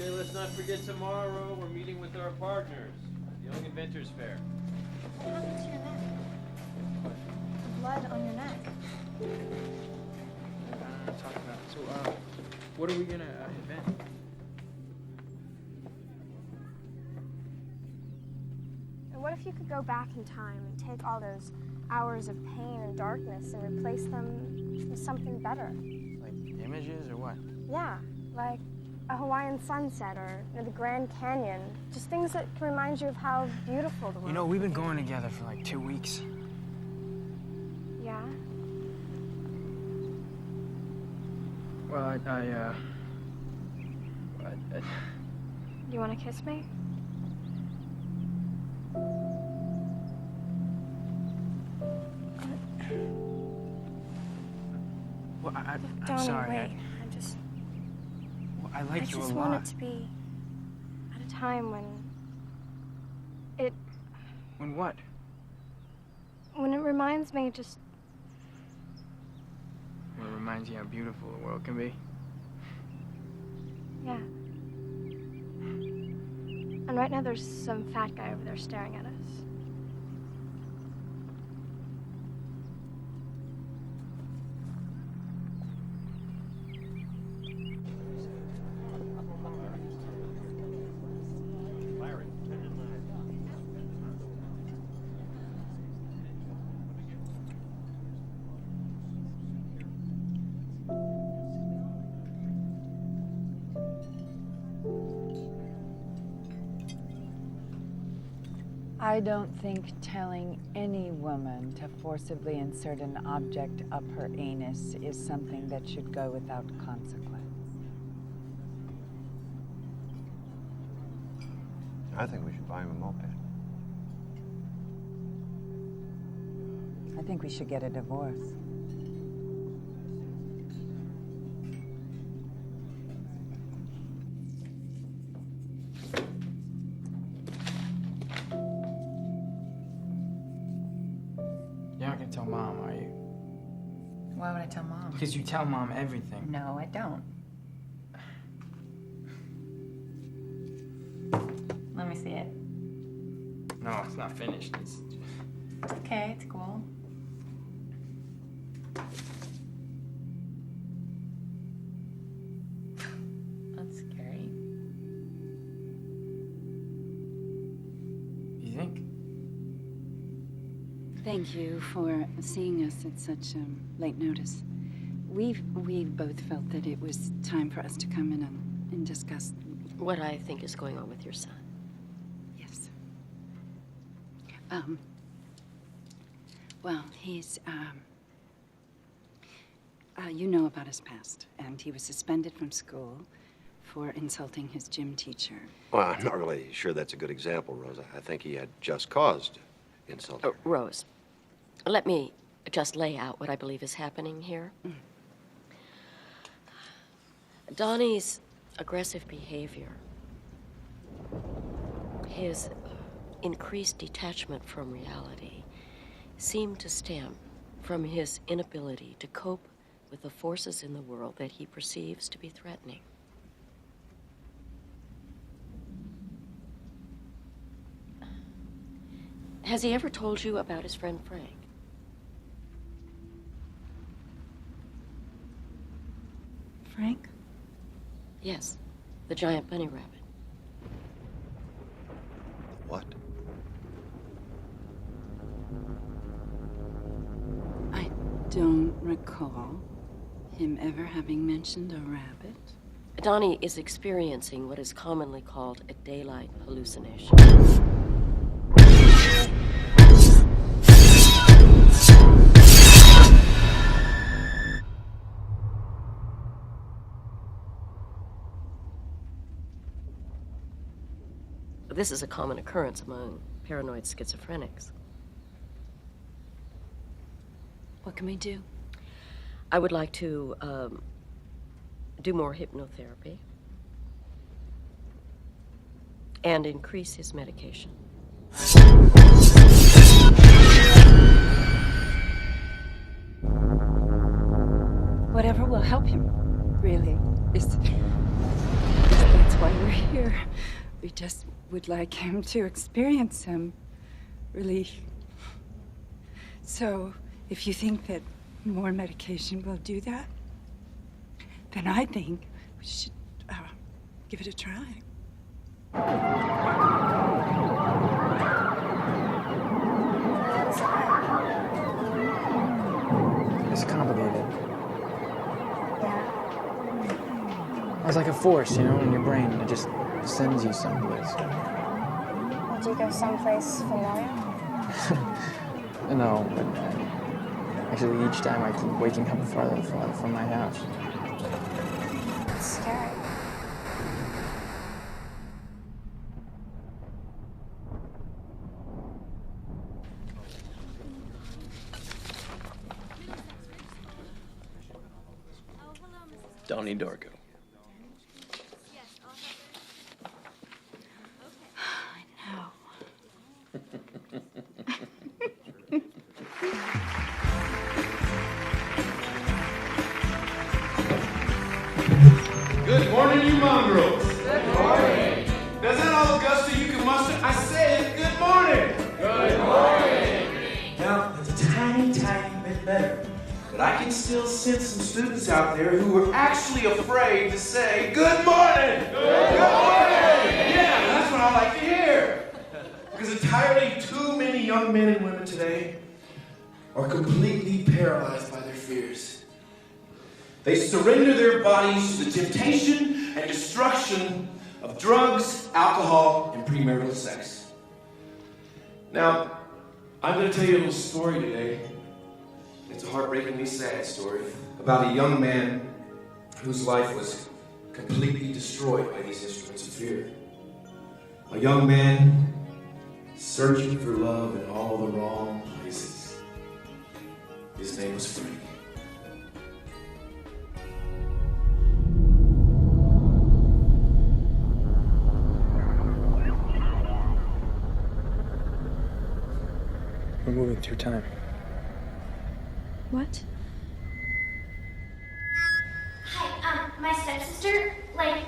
Okay, let's not forget tomorrow we're meeting with our partners at the Young Inventors Fair. What happened to your neck? The blood on your neck. I'm talking about. So, what are we gonna invent? And what if you could go back in time and take all those hours of pain and darkness and replace them with something better? Like images or what? Yeah, like a Hawaiian sunset or the Grand Canyon. Just things that can remind you of how beautiful the world is. You know, we've been going together for like 2 weeks. Yeah? Well, Do you want to kiss me? Well, I'm Donnie, sorry. wait. I like you a lot. I just want it to be at a time when it... When what? When it reminds me just... Well, it reminds you how beautiful the world can be. Yeah. And right now there's some fat guy over there staring at us. I don't think telling any woman to forcibly insert an object up her anus is something that should go without consequence. I think we should buy him a moped. I think we should get a divorce. You're not gonna tell Mom, are you? Why would I tell Mom? Because you tell Mom everything. No, I don't. Let me see it. No, it's not finished. It's okay, it's cool. That's scary. You think? Thank you for seeing us at such late notice. We both felt that it was time for us to come in and discuss what I think is going on with your son. Yes. Well, he's, you know about his past, and he was suspended from school for insulting his gym teacher. Well, I'm not really sure that's a good example, Rose. I think he had just cause to insult her. Rose, let me just lay out what I believe is happening here. Donnie's aggressive behavior, his increased detachment from reality, seemed to stem from his inability to cope with the forces in the world that he perceives to be threatening. Has he ever told you about his friend Frank? Frank? Yes, the giant bunny rabbit. What? I don't recall him ever having mentioned a rabbit. Donnie is experiencing what is commonly called a daylight hallucination. This is a common occurrence among paranoid schizophrenics. What can we do? I would like to do more hypnotherapy and increase his medication. Whatever will help him, really. Is that's why we're here. We just would like him to experience some relief. So, if you think that more medication will do that, then I think we should give it a try. It's complicated. It's like a force, you know, in your brain. It just sends you someplace. Would you go someplace familiar? No, but actually each time I keep waking up farther and farther from my house. It's scary. Donnie Darko. Good morning, you mongrels. Good morning. Does that all the gusto you can muster? I said good morning. Good morning. Now, it's a tiny bit better. But I can still sense some students out there who are actually afraid to say good morning. Good morning. Yeah, that's what I like to hear. Because entirely too many young men and women today are completely paralyzed by their fears. They surrender their bodies to the temptation and destruction of drugs, alcohol, and premarital sex. Now, I'm going to tell you a little story today. It's a heartbreakingly sad story about a young man whose life was completely destroyed by these instruments of fear. A young man searching for love in all the wrong places. His name was Freddie. We're moving through time. What? Hi, my stepsister, I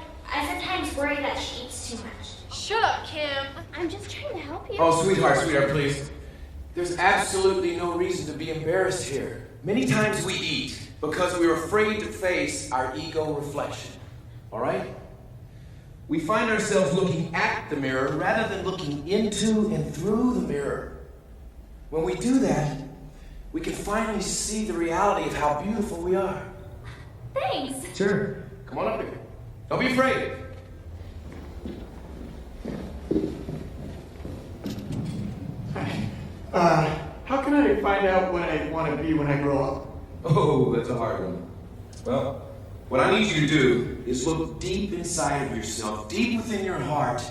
sometimes worry that she eats too much. Shut up, Kim. I'm just trying to help you. Oh, sweetheart, please. There's absolutely no reason to be embarrassed here. Many times we eat because we're afraid to face our ego reflection. All right? We find ourselves looking at the mirror rather than looking into and through the mirror. When we do that, we can finally see the reality of how beautiful we are. Thanks. Sure. Come on up here. Don't be afraid. How can I find out what I want to be when I grow up? Oh, that's a hard one. Well, what I need you to do is look deep inside of yourself, deep within your heart,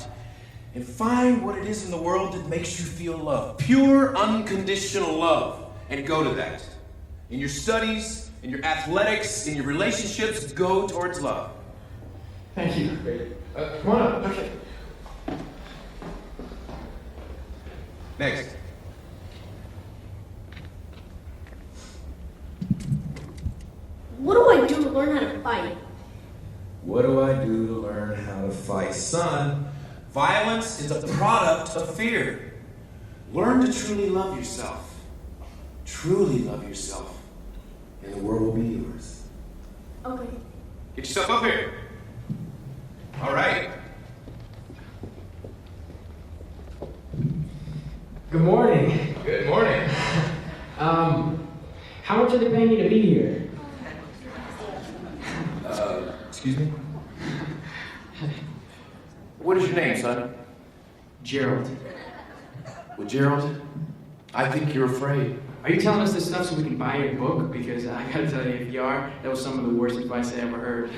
and find what it is in the world that makes you feel love. Pure, unconditional love. And go to that. In your studies, in your athletics, in your relationships, go towards love. Thank you. Come on up. Okay. Next. What do I do to learn how to fight? What do I do to learn how to fight? Son, violence is a product of fear. Learn to truly love yourself. Truly love yourself, and the world will be yours. Okay. Get yourself up here. All right. Good morning. Good morning. How much are they paying you to be here? Excuse me? What is your name, son? Gerald. Well, Gerald, I think you're afraid. Are you telling us this stuff so we can buy your book? Because I gotta tell you, if you are, that was some of the worst advice I ever heard.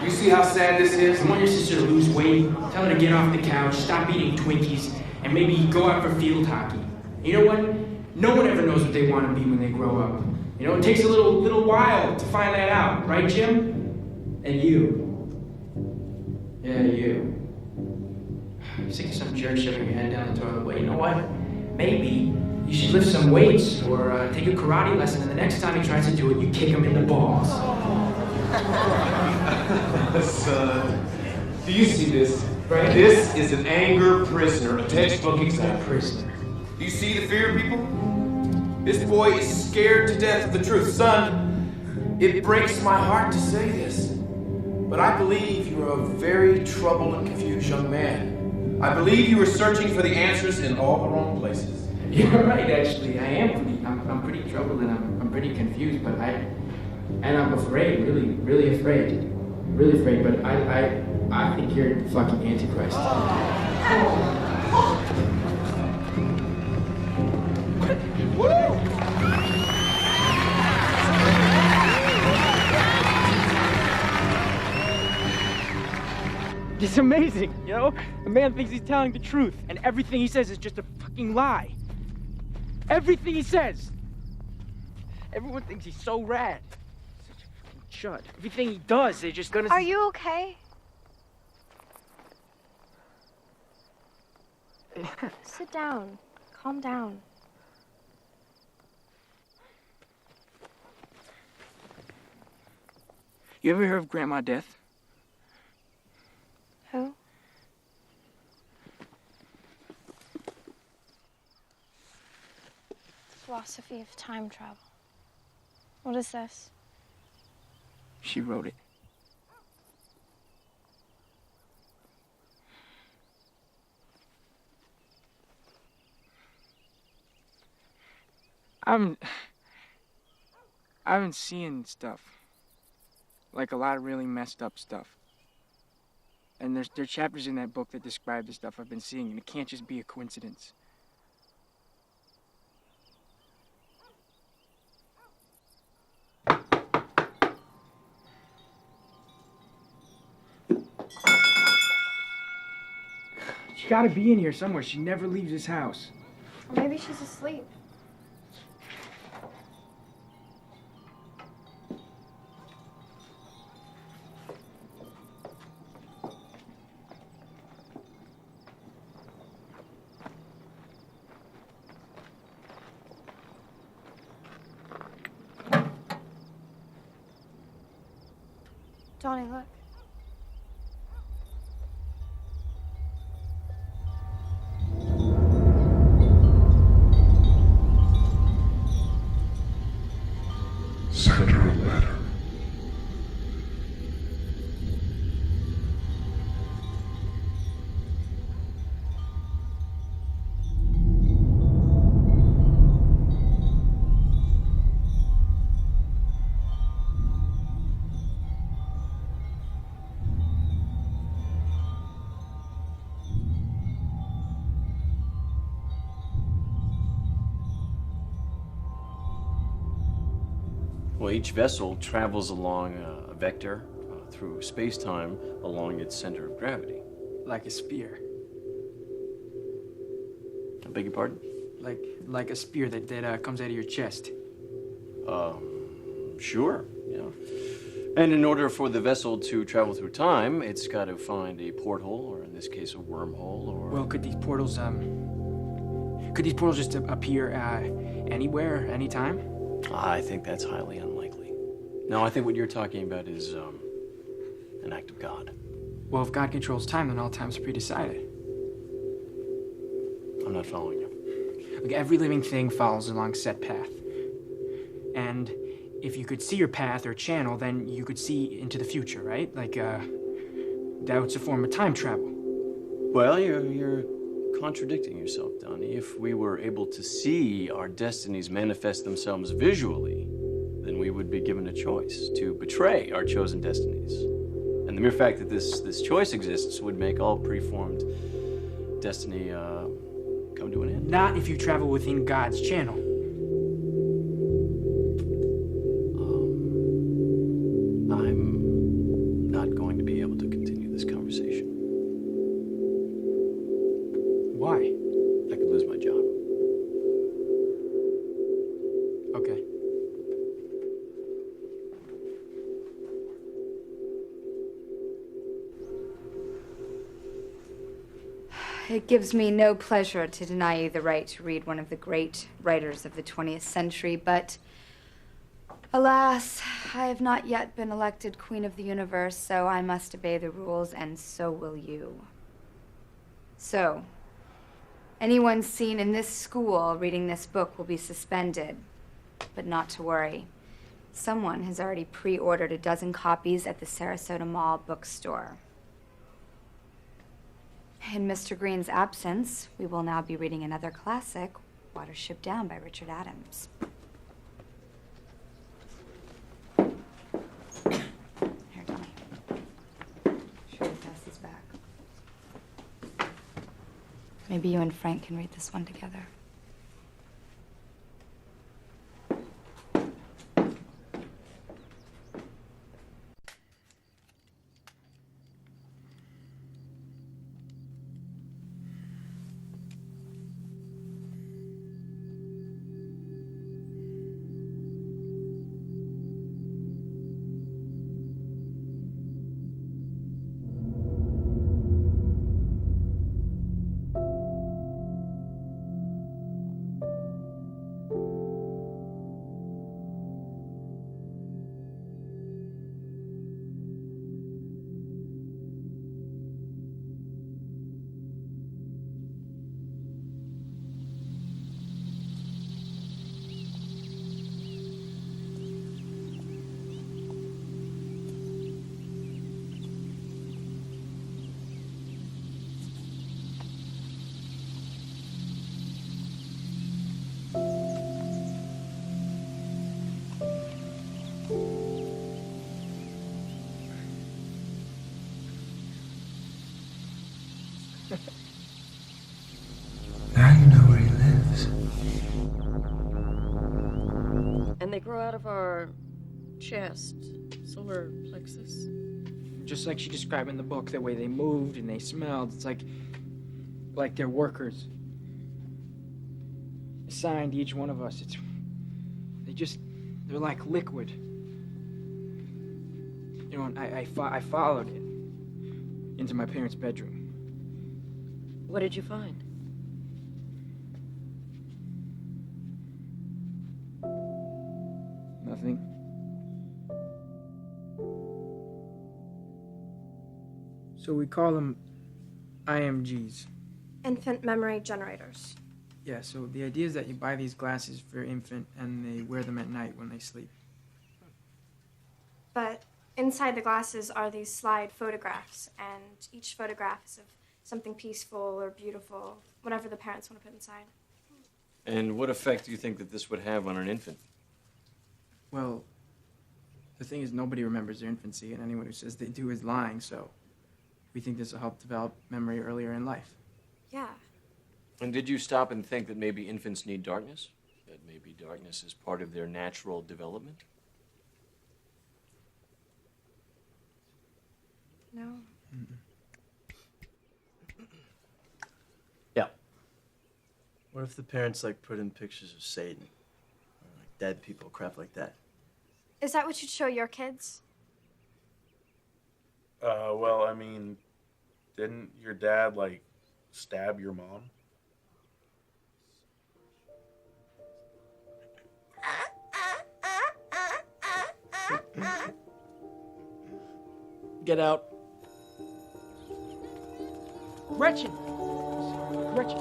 You see how sad this is? I want your sister to lose weight, tell her to get off the couch, stop eating Twinkies, and maybe go out for field hockey. You know what? No one ever knows what they want to be when they grow up. You know, it takes a little while to find that out, right, Jim? And you. Yeah, you. You're sick of some jerk shoving your head down the toilet. Well, you know what? Maybe you should lift some weights or take a karate lesson, and the next time he tries to do it, you kick him in the balls. Son. Do you see this? Right? This is an anger prisoner, a textbook exam prisoner. Do you see the fear, people? This boy is scared to death of the truth. Son, it breaks my heart to say this, but I believe you're a very troubled and confused young man. I believe you are searching for the answers in all the wrong places. You're right, actually. I am I'm pretty troubled and I'm pretty confused, but I'm afraid, really afraid. Really afraid, but I think you're fucking Antichrist. It's amazing, you know? A man thinks he's telling the truth, and everything he says is just a fucking lie. Everything he says. Everyone thinks he's so rad. Such a fucking chud. Everything he does, they're just gonna... Are you okay? Sit down. Calm down. You ever heard of Grandma Death? Who? Philosophy of time travel. What is this? She wrote it. I've been seeing stuff. Like a lot of really messed up stuff. And there are chapters in that book that describe the stuff I've been seeing, and it can't just be a coincidence. She gotta be in here somewhere. She never leaves this house. Or maybe she's asleep. Donnie, look. Send her a letter. Well, each vessel travels along a vector through space-time along its center of gravity. Like a spear. I beg your pardon? Like a spear that comes out of your chest. Sure, yeah. And in order for the vessel to travel through time, it's got to find a porthole, or in this case, a wormhole, or... Well, could these portals just appear anywhere, anytime? I think that's highly unlikely. No, I think what you're talking about is an act of God. Well, if God controls time, then all time's pre-decided. I'm not following you. Like, every living thing follows along set path. And if you could see your path or channel, then you could see into the future, right? Like, that's a form of time travel. Well, you're contradicting yourself, Donnie. If we were able to see our destinies manifest themselves visually, then we would be given a choice to betray our chosen destinies. And the mere fact that this choice exists would make all preformed destiny come to an end. Not if you travel within God's channel. I'm not going to be able to continue this conversation. Why? I could lose my job. Okay. It gives me no pleasure to deny you the right to read one of the great writers of the 20th century, but alas, I have not yet been elected Queen of the Universe, so I must obey the rules, and so will you. So, anyone seen in this school reading this book will be suspended. But not to worry. Someone has already pre-ordered a dozen copies at the Sarasota Mall bookstore. In Mr. Green's absence, we will now be reading another classic, Watership Down by Richard Adams. Here, Donnie. Sure, pass these back. Maybe you and Frank can read this one together. Now you know where he lives. And they grow out of our chest, solar plexus. Just like she described in the book, the way they moved and they smelled, it's like they're workers. Assigned to each one of us. They're like liquid. You know, and I followed it into my parents' bedroom. What did you find? Nothing. So we call them IMGs. Infant memory generators. Yeah, so the idea is that you buy these glasses for your infant and they wear them at night when they sleep. But inside the glasses are these slide photographs, and each photograph is of something peaceful or beautiful, whatever the parents want to put inside. And what effect do you think that this would have on an infant? Well, the thing is nobody remembers their infancy, and anyone who says they do is lying, so we think this will help develop memory earlier in life. Yeah. And did you stop and think that maybe infants need darkness? That maybe darkness is part of their natural development? No. Yeah. What if the parents put in pictures of Satan? Or, dead people, crap like that? Is that what you'd show your kids? Well, I mean, didn't your dad, stab your mom? Get out. Gretchen! Gretchen!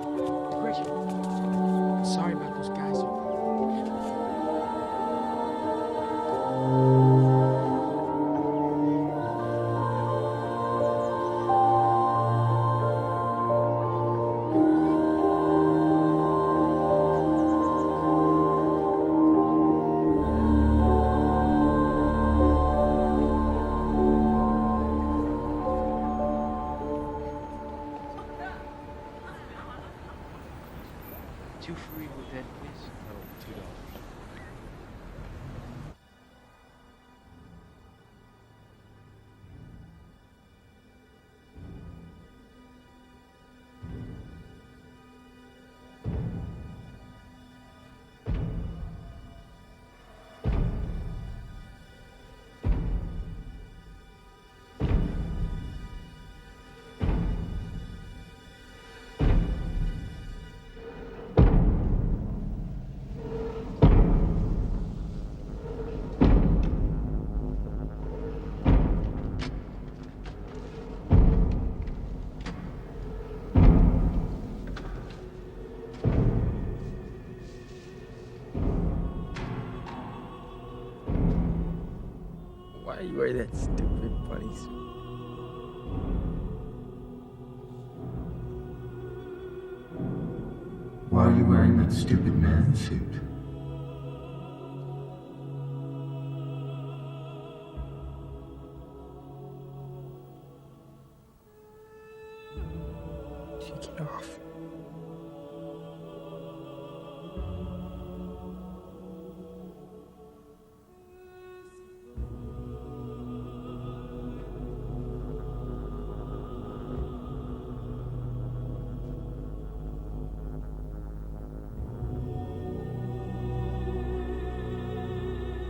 Sorry about those guys. Two for Evil Dead, please. $2. you wear that stupid bunny suit? Why are you wearing that stupid man suit? Take it off.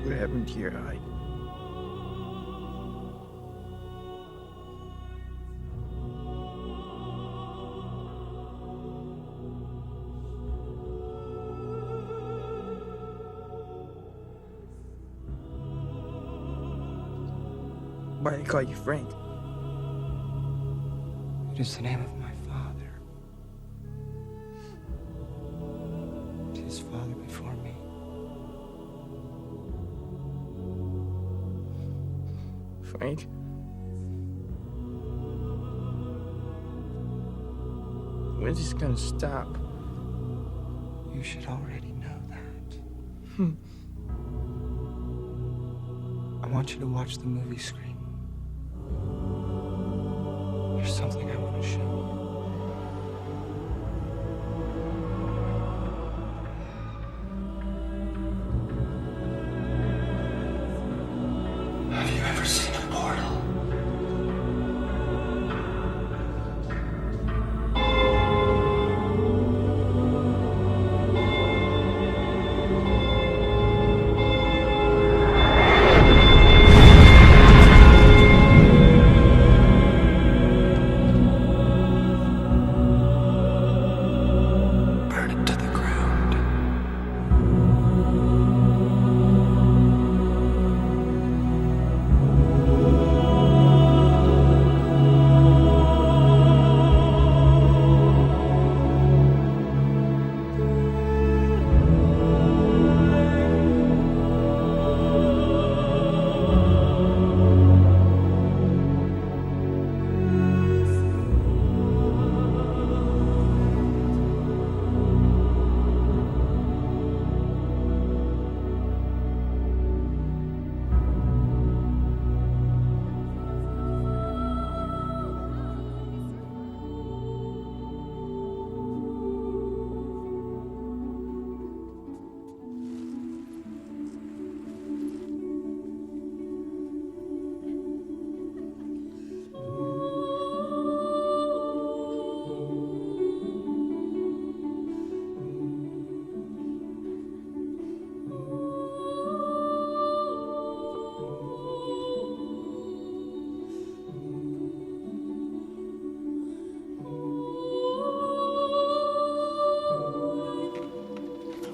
What happened to your eye? Why do they call you Frank? It is the name of my father. His father before me. Frank? When's this gonna stop? You should already know that. I want you to watch the movie screen. There's something I want to show you. Have you ever seen a portal? Burn it to the ground.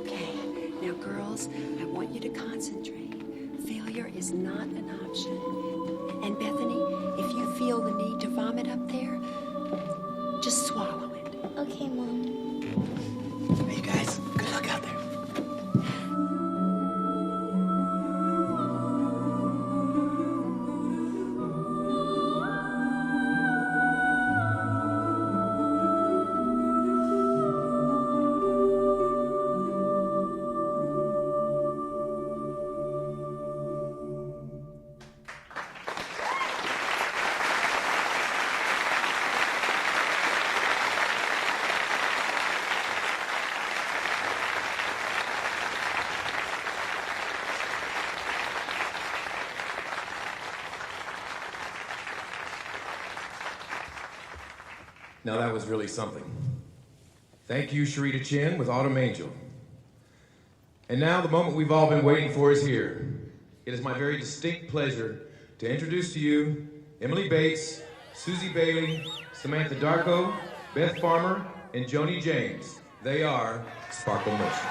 Okay, now girls, I want you to concentrate. Failure is not an option. And Bethany, if you feel the need to vomit up there, just swallow it. Okay, Mom. Hey, you guys, good luck out there. Now that was really something. Thank you, Sharita Chin with Autumn Angel. And now the moment we've all been waiting for is here. It is my very distinct pleasure to introduce to you Emily Bates, Susie Bailey, Samantha Darko, Beth Farmer, and Joni James. They are Sparkle Motion.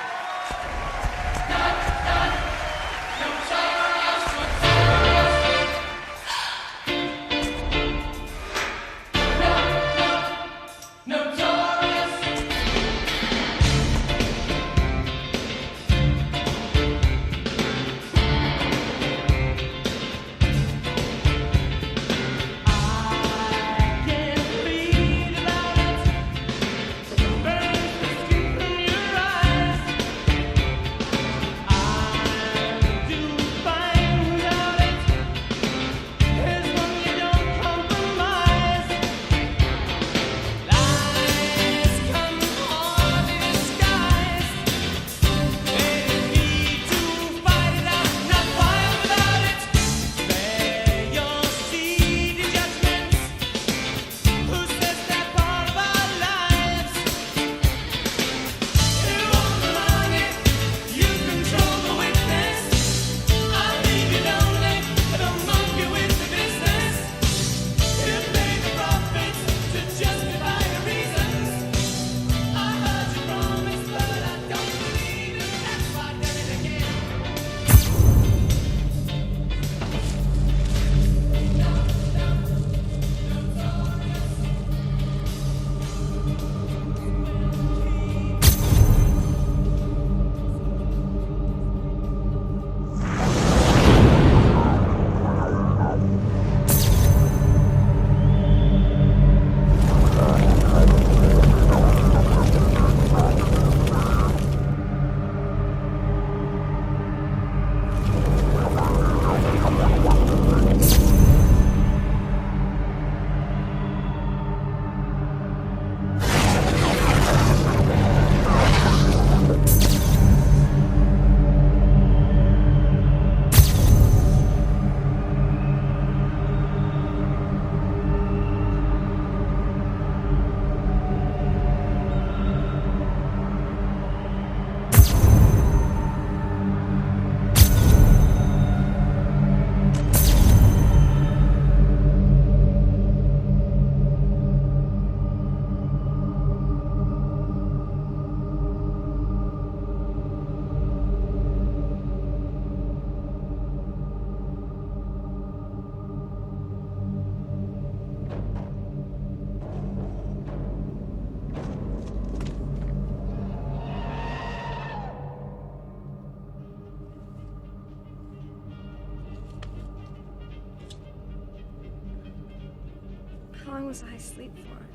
How long was I asleep for?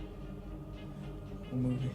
A movie.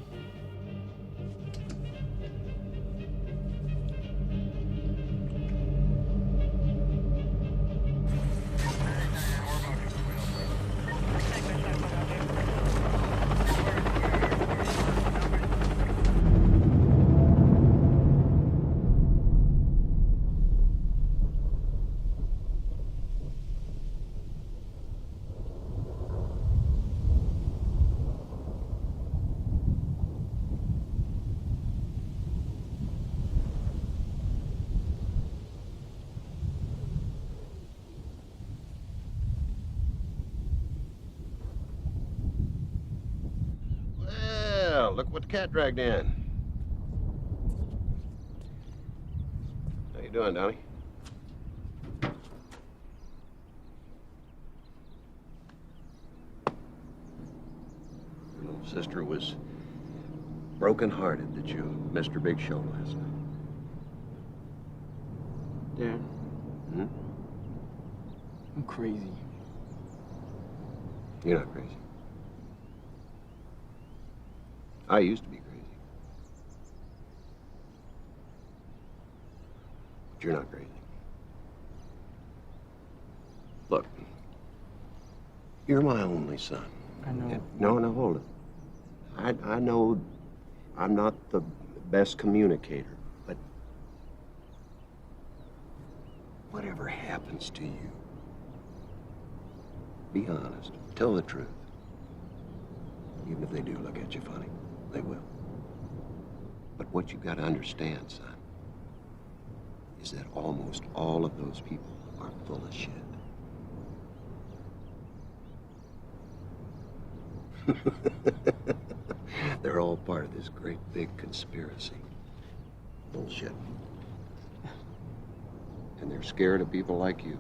Well, look what the cat dragged in. How you doing, Donnie? Your little sister was broken-hearted that you missed her big show last night. Dad, Hmm? I'm crazy. You're not crazy. I used to be crazy. But you're not crazy. Look, you're my only son. I know. No, hold it. I know I'm not the best communicator, but whatever happens to you, be honest. Tell the truth. Even if they do look at you funny, they will. But what you've got to understand, son, is that almost all of those people are full of shit. They're all part of this great big conspiracy. Bullshit. And they're scared of people like you.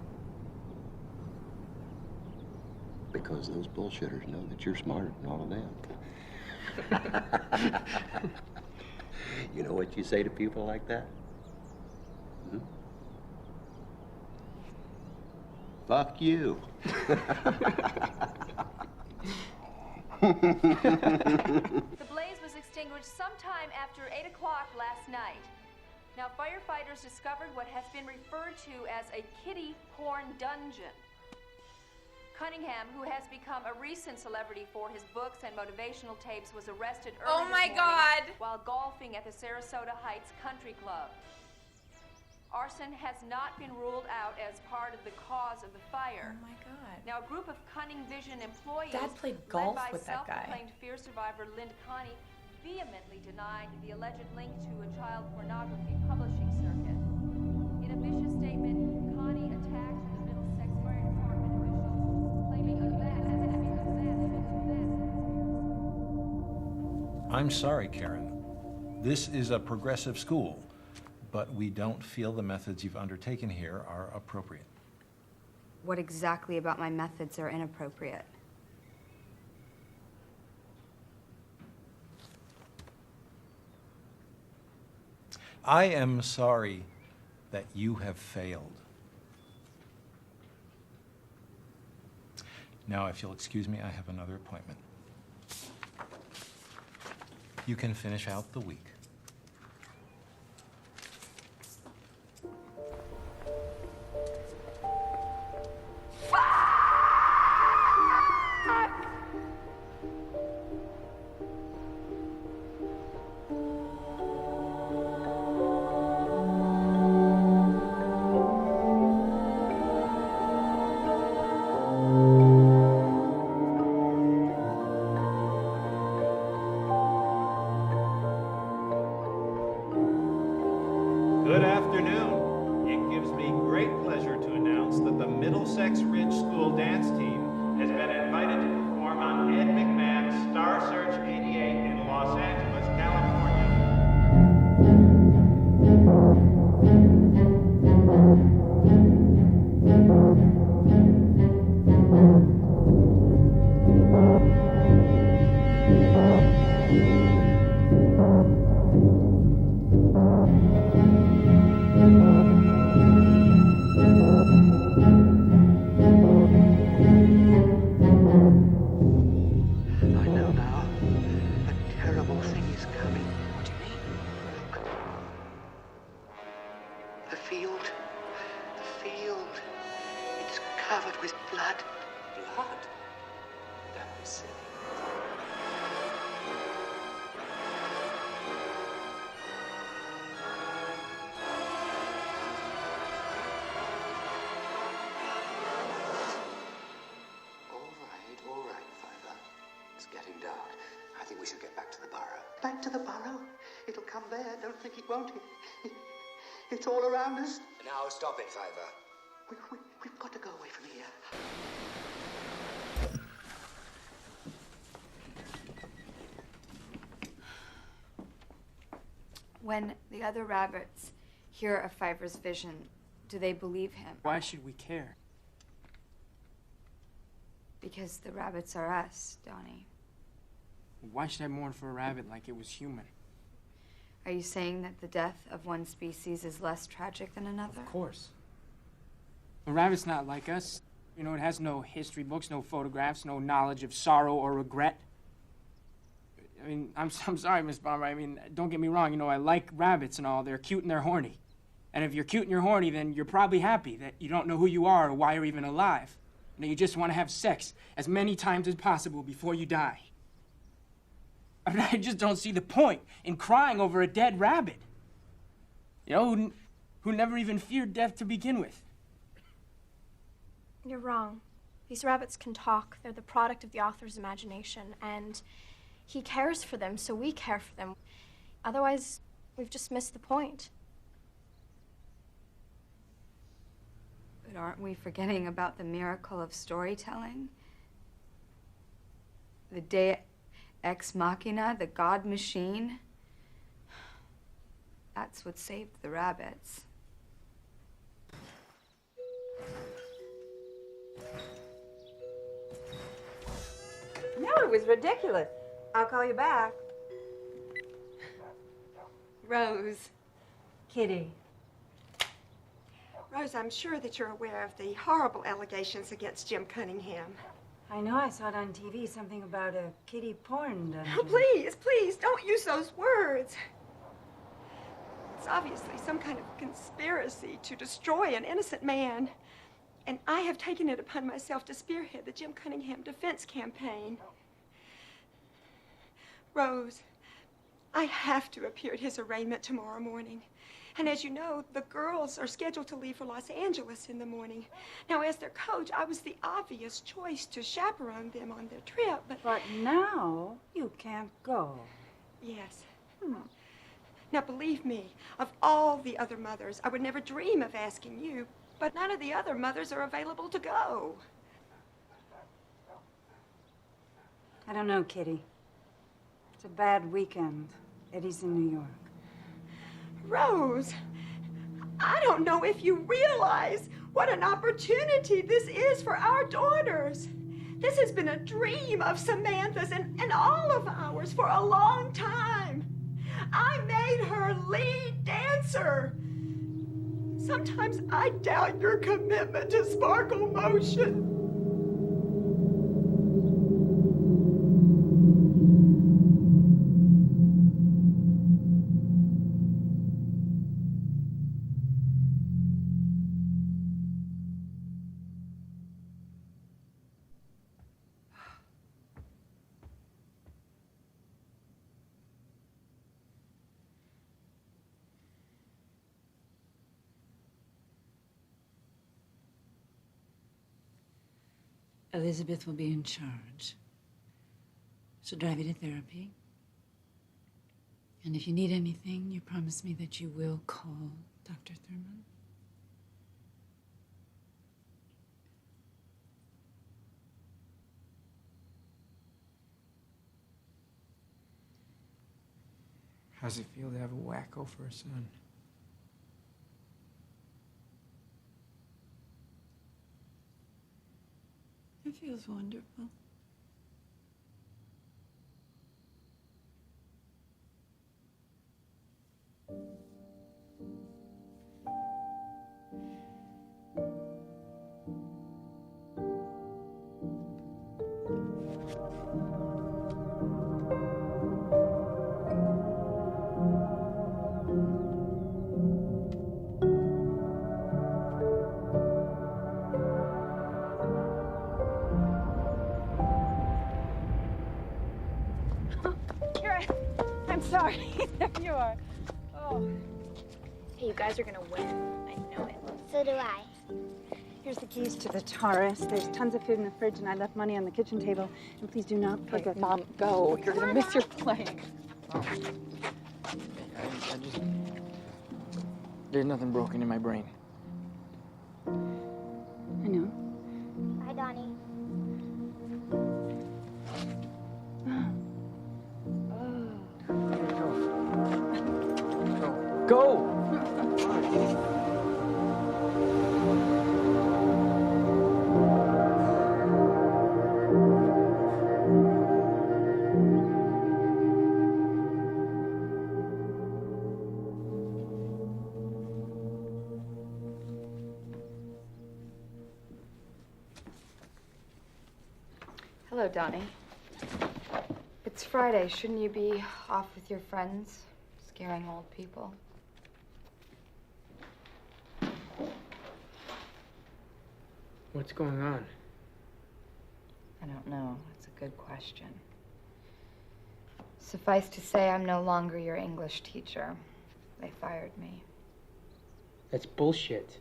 Because those bullshitters know that you're smarter than all of them. You know what you say to people like that? Hmm? Fuck you. The blaze was extinguished sometime after 8 o'clock last night. Now, firefighters discovered what has been referred to as a kiddie porn dungeon. Cunningham, who has become a recent celebrity for his books and motivational tapes, was arrested early Oh my this morning God. while golfing at the Sarasota Heights Country Club. Arson has not been ruled out as part of the cause of the fire. Oh my God. Now, a group of Cunning Vision employees, Dad played golf led by with that guy. self-proclaimed fear survivor Lind Connie, vehemently denied the alleged link to a child pornography publishing circuit. In a vicious statement, Connie attacked the Middlesex Fire Department officials, claiming a I'm sorry, Karen. This is a progressive school, but we don't feel the methods you've undertaken here are appropriate. What exactly about my methods are inappropriate? I am sorry that you have failed. Now, if you'll excuse me, I have another appointment. You can finish out the week. we should get back to the burrow. Back to the burrow? It'll come there. Don't think it won't. It's all around us. Now stop it, Fiver. We've got to go away from here. When the other rabbits hear of Fiver's vision, do they believe him? Why should we care? Because the rabbits are us, Donnie. Why should I mourn for a rabbit like it was human? Are you saying that the death of one species is less tragic than another? Of course. A rabbit's not like us. You know, it has no history books, no photographs, no knowledge of sorrow or regret. I mean, I'm sorry, Miss Bomber. I mean, don't get me wrong. You know, I like rabbits and all. They're cute and they're horny. And if you're cute and you're horny, then you're probably happy that you don't know who you are or why you're even alive. You know, you just want to have sex as many times as possible before you die. I mean, I just don't see the point in crying over a dead rabbit. You know, who never even feared death to begin with. You're wrong. These rabbits can talk. They're the product of the author's imagination, and he cares for them, so we care for them. Otherwise, we've just missed the point. But aren't we forgetting about the miracle of storytelling? The Deus Ex Machina, the God machine. That's what saved the rabbits. No, it was ridiculous. I'll call you back. Rose. Kitty. Rose, I'm sure that you're aware of the horrible allegations against Jim Cunningham. I know I saw it on TV, something about a kiddie porn dungeon. Oh, please, please, don't use those words. It's obviously some kind of conspiracy to destroy an innocent man. And I have taken it upon myself to spearhead the Jim Cunningham defense campaign. Rose, I have to appear at his arraignment tomorrow morning. And as you know, the girls are scheduled to leave for Los Angeles in the morning. Now, as their coach, I was the obvious choice to chaperone them on their trip, But now you can't go. Yes. Now, believe me, of all the other mothers, I would never dream of asking you, but none of the other mothers are available to go. I don't know, Kitty. It's a bad weekend. Eddie's in New York. Rose, I don't know if you realize what an opportunity this is for our daughters. This has been a dream of Samantha's and all of ours for a long time. I made her lead dancer. Sometimes I doubt your commitment to Sparkle Motion. Elizabeth will be in charge. She'll drive you to therapy. And if you need anything, you promise me that you will call Dr. Thurman. How's it feel to have a wacko for a son? It feels wonderful. Sorry, there you are. Oh. Hey, you guys are gonna win. I know it. So do I. Here's the keys to the Taurus. There's tons of food in the fridge, and I left money on the kitchen table. And please do not forget. Mom, go. You're gonna miss your plane. I just... There's nothing broken in my brain. I know. Bye, Donnie. Go! Hello, Donnie. It's Friday. Shouldn't you be off with your friends, scaring old people? What's going on? I don't know. That's a good question. Suffice to say, I'm no longer your English teacher. They fired me. That's bullshit.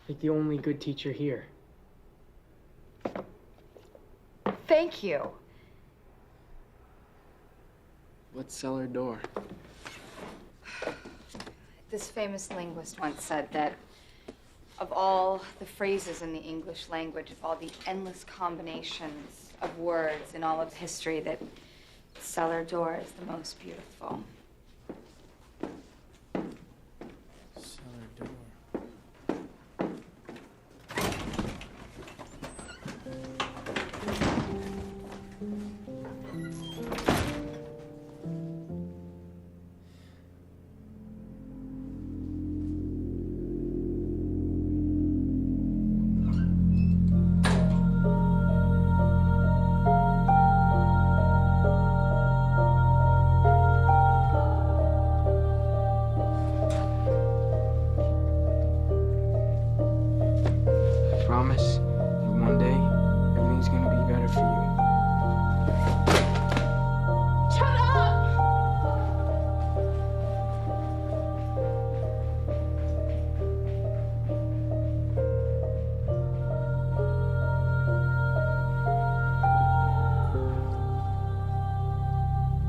Like the only good teacher here. Thank you. What's cellar door? This famous linguist once said that of all the phrases in the English language, of all the endless combinations of words in all of history, that cellar door is the most beautiful. Cellar door. Promise that one day everything's gonna be better for you. Shut up!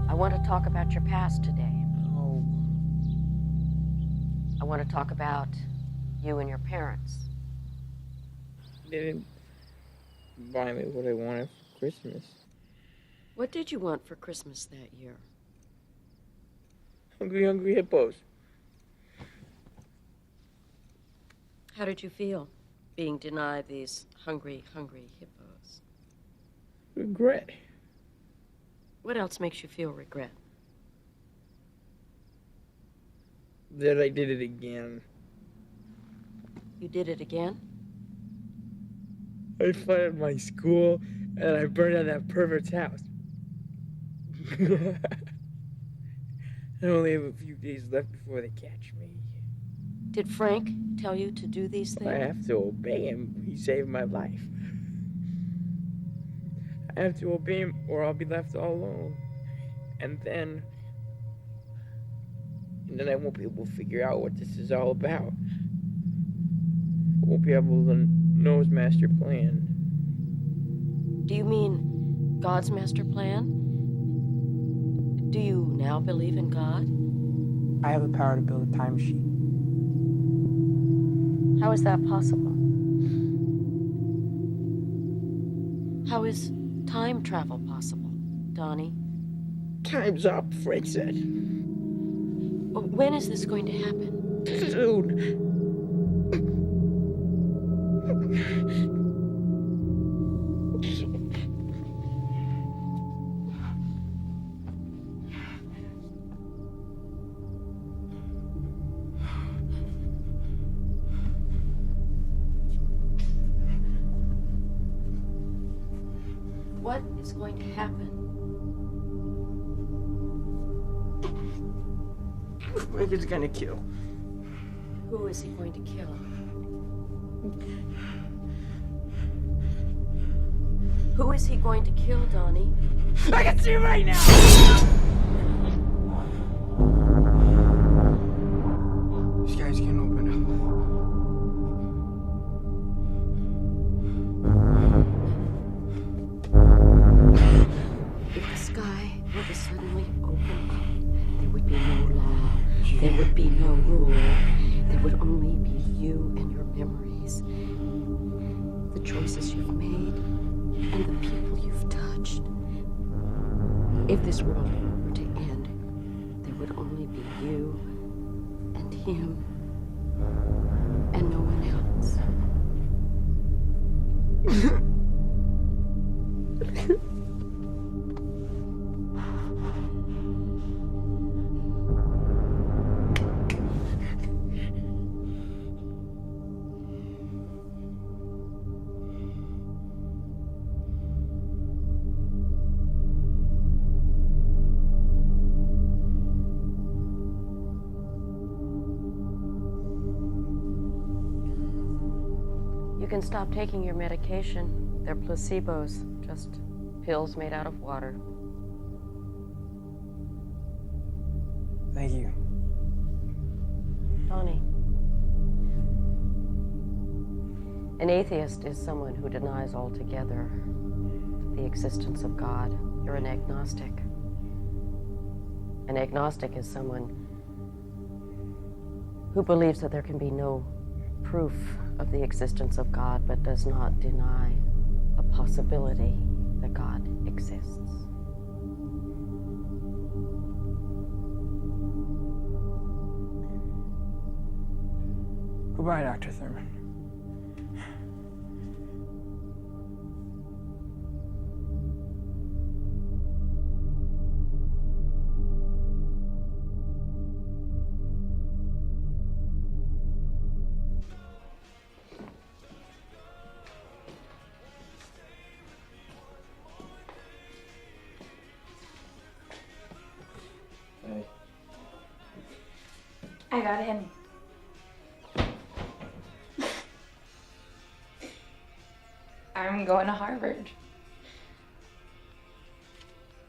I want to talk about your past today. Oh. I want to talk about you and your parents. They didn't buy me what I wanted for Christmas. What did you want for Christmas that year? Hungry, hungry hippos. How did you feel being denied these hungry, hungry hippos? Regret. What else makes you feel regret? That I did it again. You did it again? I fired my school and I burned down that pervert's house. I only have a few days left before they catch me. Did Frank tell you to do these things? I have to obey him. He saved my life. I have to obey him or I'll be left all alone. And then I won't be able to figure out what this is all about. I won't be able to know his master plan. Do you mean God's master plan? Do you now believe in God? I have the power to build a timesheet. How is that possible? How is time travel possible, Donnie? Time's up, Frank said. When is this going to happen? Soon. What is going to happen? Frank is gonna kill. Who is he going to kill? Who is he going to kill, Donnie? I can see right now! These guys can't open up. suddenly open up, there would be no law, there would be no rule, there would only be you and your memories, the choices you've made, and the people you've touched. If this world were to end, there would only be you and him and no one else. You can stop taking your medication. They're placebos, just pills made out of water. Thank you. Donnie. An atheist is someone who denies altogether the existence of God. You're an agnostic. An agnostic is someone who believes that there can be no proof of the existence of God, but does not deny the possibility that God exists. Goodbye, Dr. Thurman. Hey. I got in. I'm going to Harvard.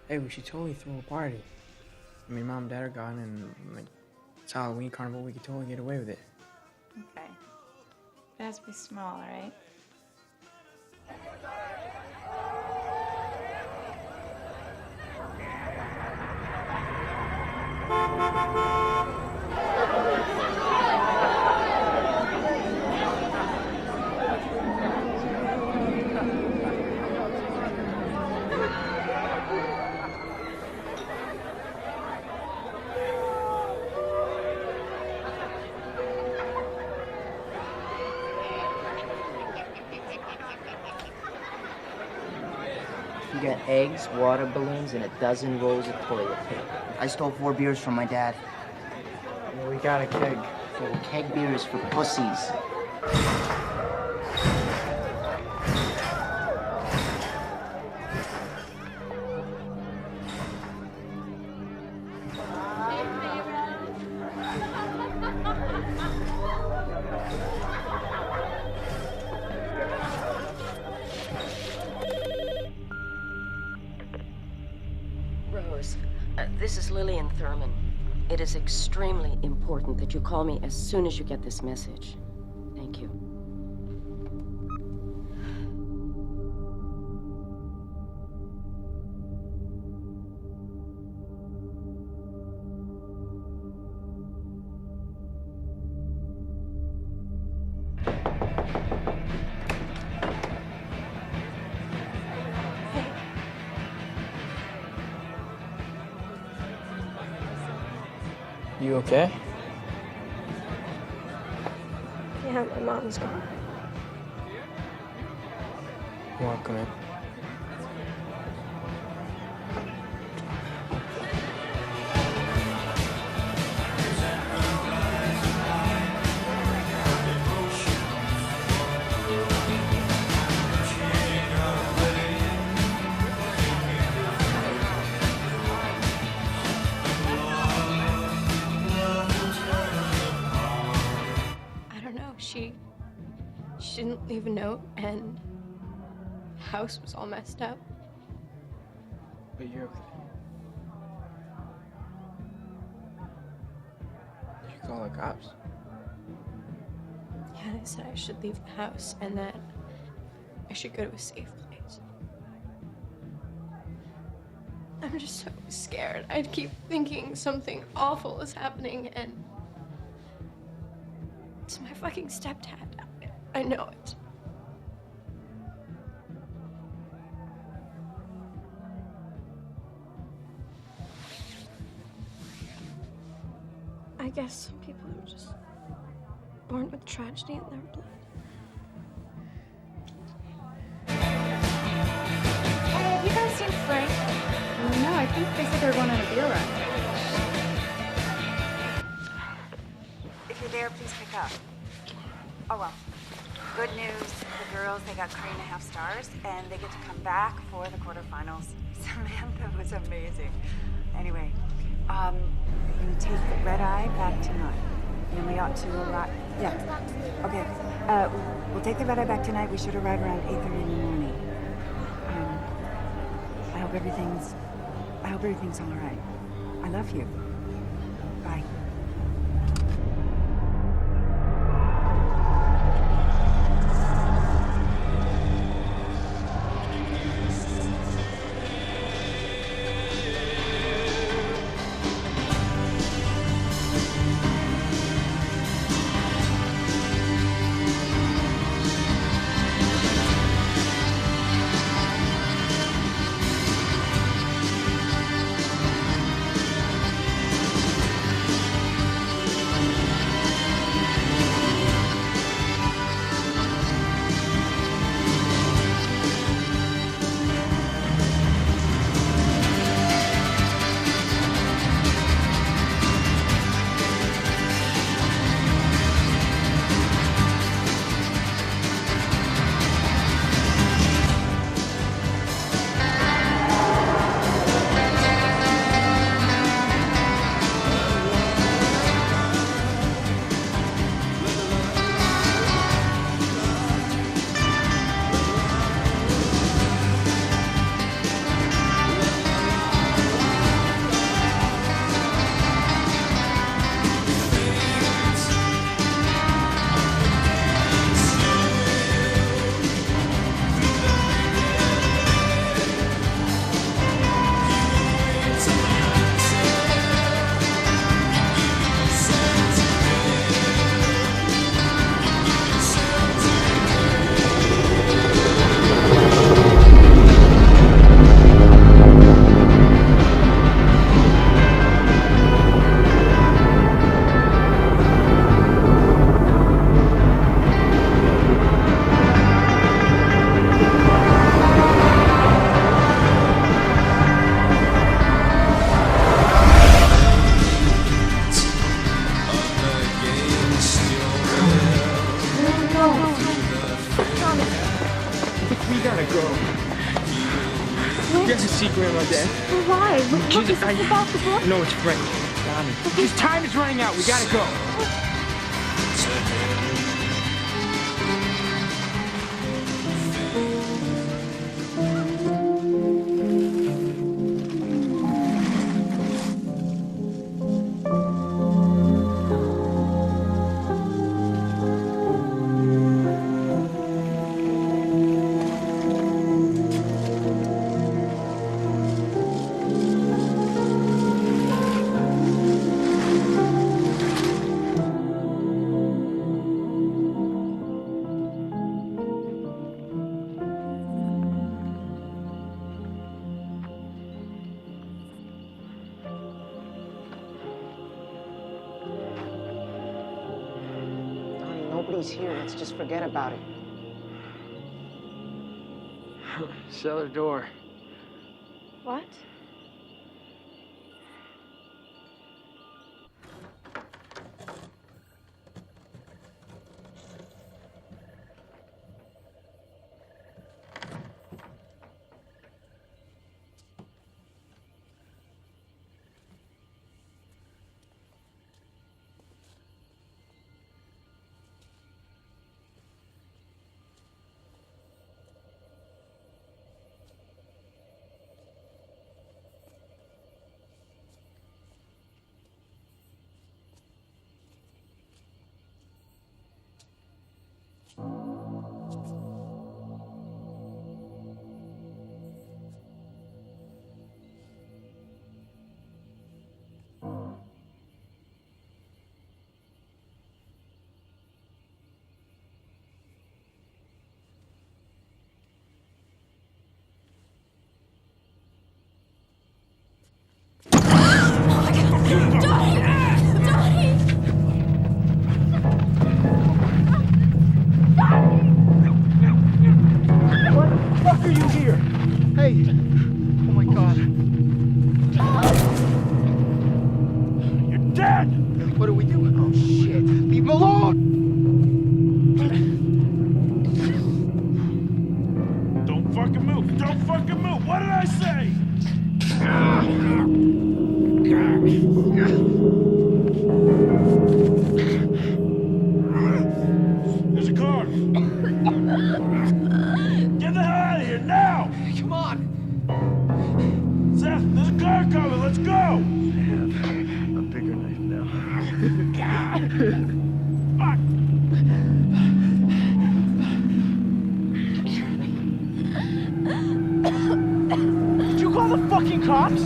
Hey, we should totally throw a party. I mean, Mom and Dad are gone, and like, it's Halloween carnival. We could totally get away with it. Okay. It has to be small, right? You got eggs, water balloons, and a dozen rolls of toilet paper. I stole 4 beers from my dad. Well, we got a keg. Well, keg beer is for pussies. Rose, this is Lillian Thurman. It is extremely important that you call me as soon as you get this message. Thank you. You okay? Yeah, my mom's gone. You want to come in? She didn't leave a note, and the house was all messed up. But you're okay. You call the cops? Yeah, they said I should leave the house and that I should go to a safe place. I I'm just so scared. I'd keep thinking something awful is happening, and it's my fucking stepdad. I know it. I guess some people are just born with tragedy in their blood. Have you guys seen Frank? No, I think they said they were going on a beer run. If you're there, please pick up. Oh, well. Good news. The girls, they got 3.5 stars, and they get to come back for the quarterfinals. Samantha was amazing. Anyway, we take the red eye back tonight. And we ought to arrive. Yeah. Okay. We'll take the red eye back tonight. We should arrive around 8:30 in the morning. I hope everything's all right. I love you. Bye. Why? Look, is this about the book? No, it's Frank. Donnie. Because time is running out. We gotta go. Nobody's here. Let's just forget about it. Cellar door. What? okay? Oh my God. You're dead! What do we do? Oh shit. Leave him alone! Don't fucking move! Don't fucking move! What did I say? There's a car! Get the hell out of here now! Come on! Seth, there's a car coming! Let's go! I have a bigger knife now. Fuck! Did you call the fucking cops?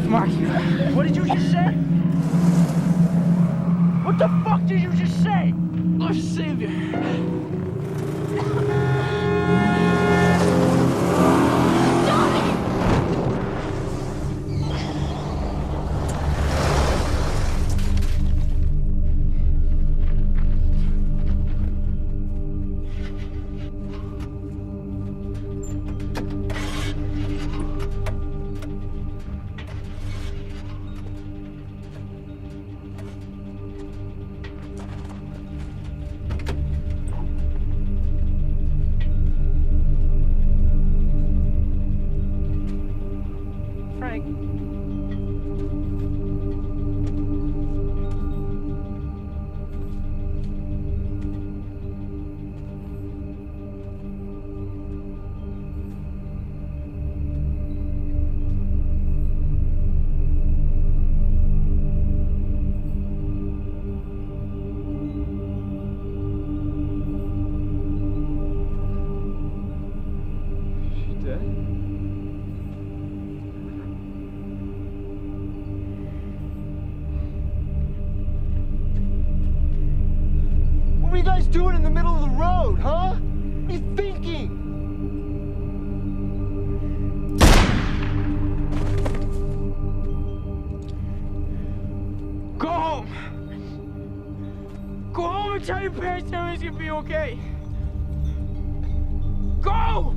Mark, what did you just say? What the fuck did you just say? Our savior. What were you guys doing in the middle of the road, huh? What are you thinking? Go home! Go home and tell your parents everything's gonna be okay! Go!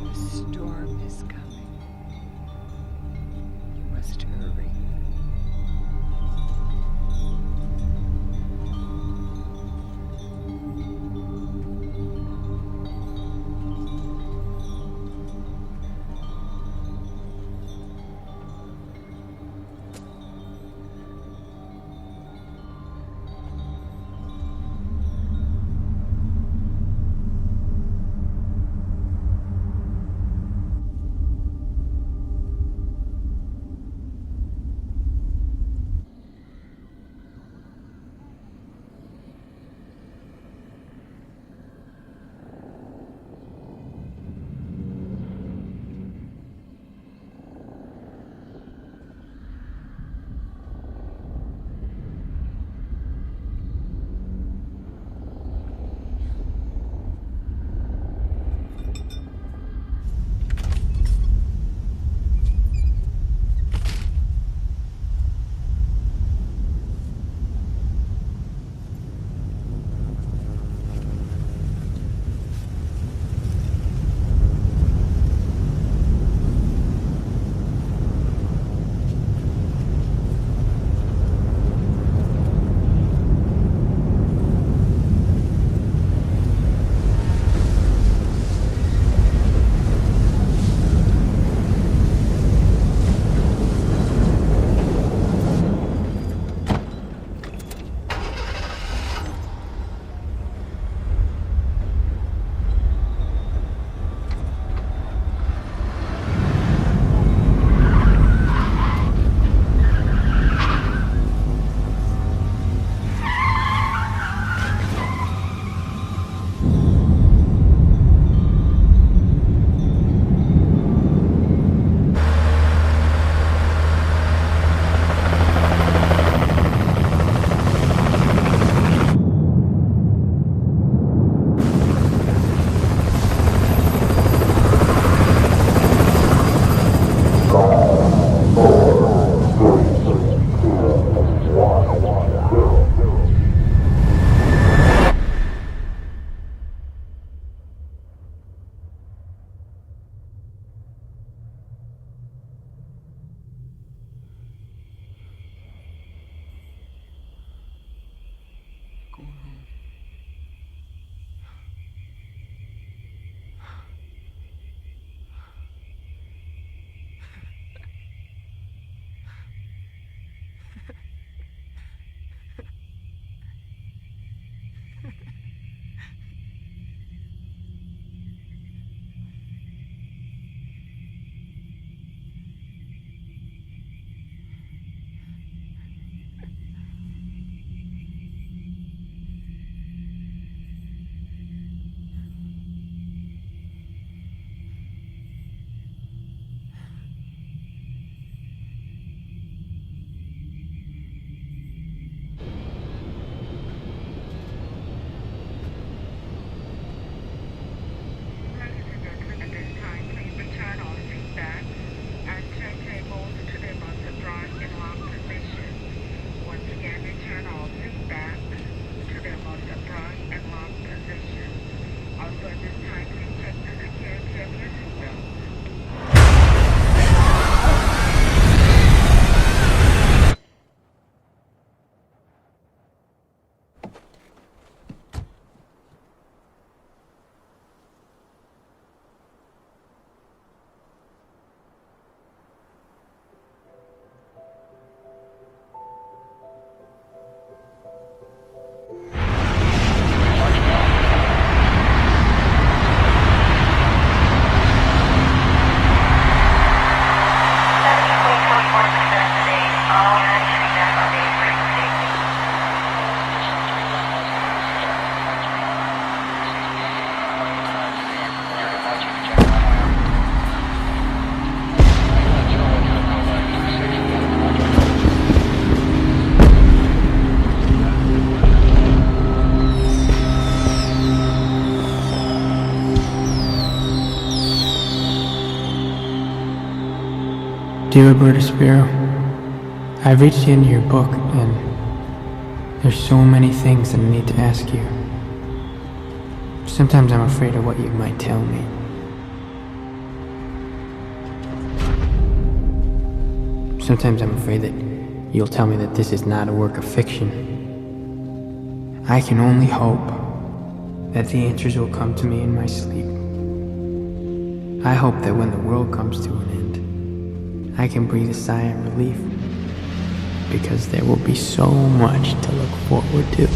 The storm is coming. Dear Roberta Spiro, I've reached the end of your book, and there's so many things that I need to ask you. Sometimes I'm afraid of what you might tell me. Sometimes I'm afraid that you'll tell me that this is not a work of fiction. I can only hope that the answers will come to me in my sleep. I hope that when the world comes to an end, I can breathe a sigh of relief, because there will be so much to look forward to.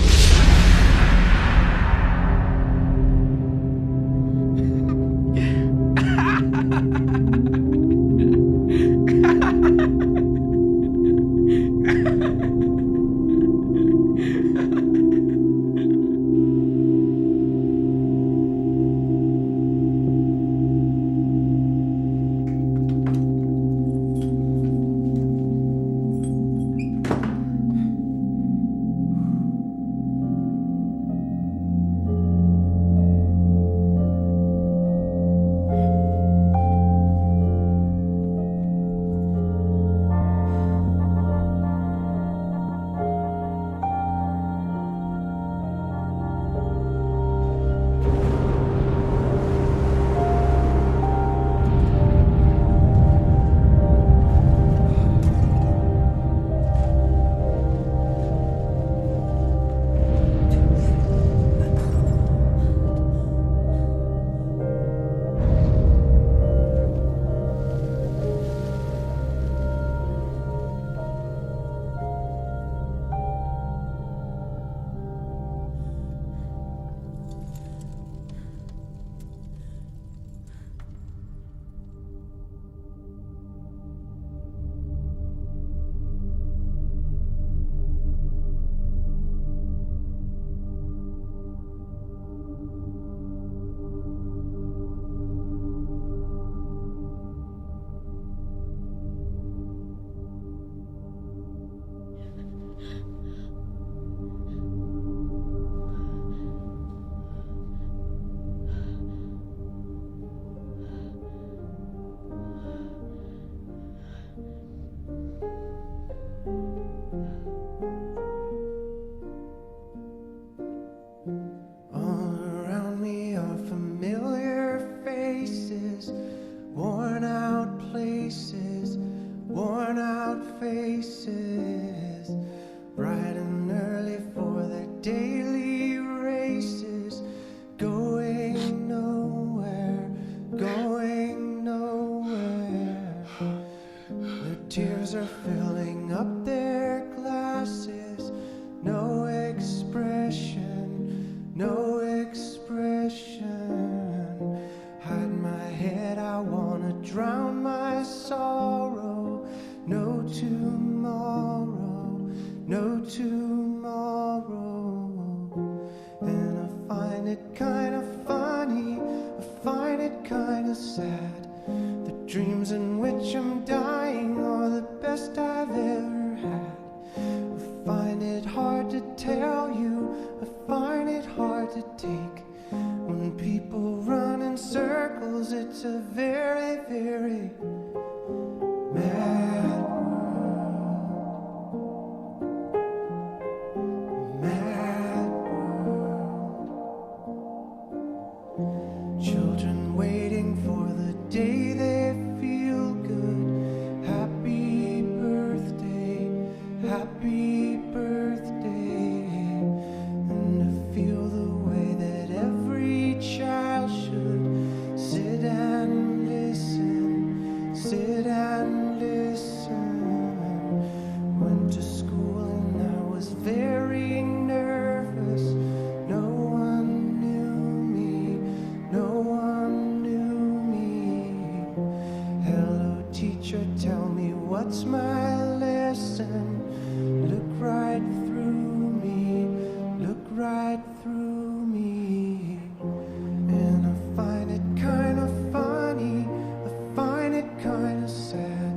All around me are familiar faces, worn out places, worn out faces, bright and early for their daily races, going nowhere, going nowhere. Their tears are filling up their glasses, no expression, no expression. Hide my head, I wanna drown my sorrow. No tomorrow, no tomorrow. And I find it kind of funny, I find it kind of sad. The dreams in which I'm dying are the best I've ever had. I find it hard to tell you, I find it hard to take. When people run in circles, it's a very, very mad world. Mad world. Children waiting for the day they feel good. Happy birthday, happy birthday. And to feel the way that every child should sit and listen, sit and listen. Went to school and I was very nervous. No one knew me, no one knew me. Hello teacher, tell me what's my lesson. Look right through me, look right through me. And I find it kind of funny, I find it kind of sad.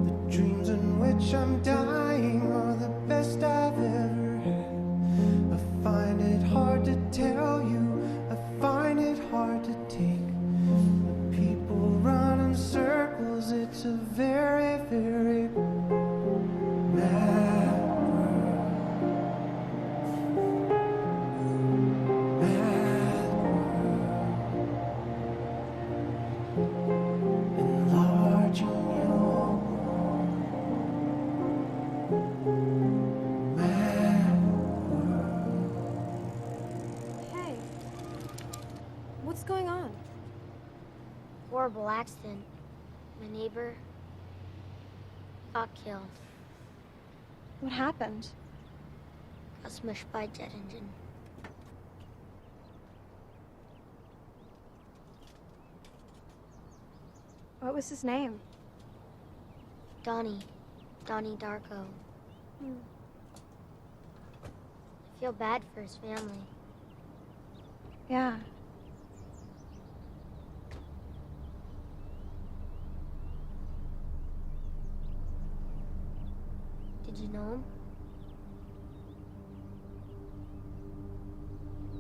The dreams in which I'm dying are the best I've ever had. I find it hard to tell you, I find it hard to take. The people run in circles, it's a very, very mad world. Enlarging your Hey. What's going on? Horrible accident. My neighbor got killed. What happened? Got smushed by a jet engine. What was his name? Donnie Darko. I feel bad for his family. Yeah. Did you know him?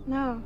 No.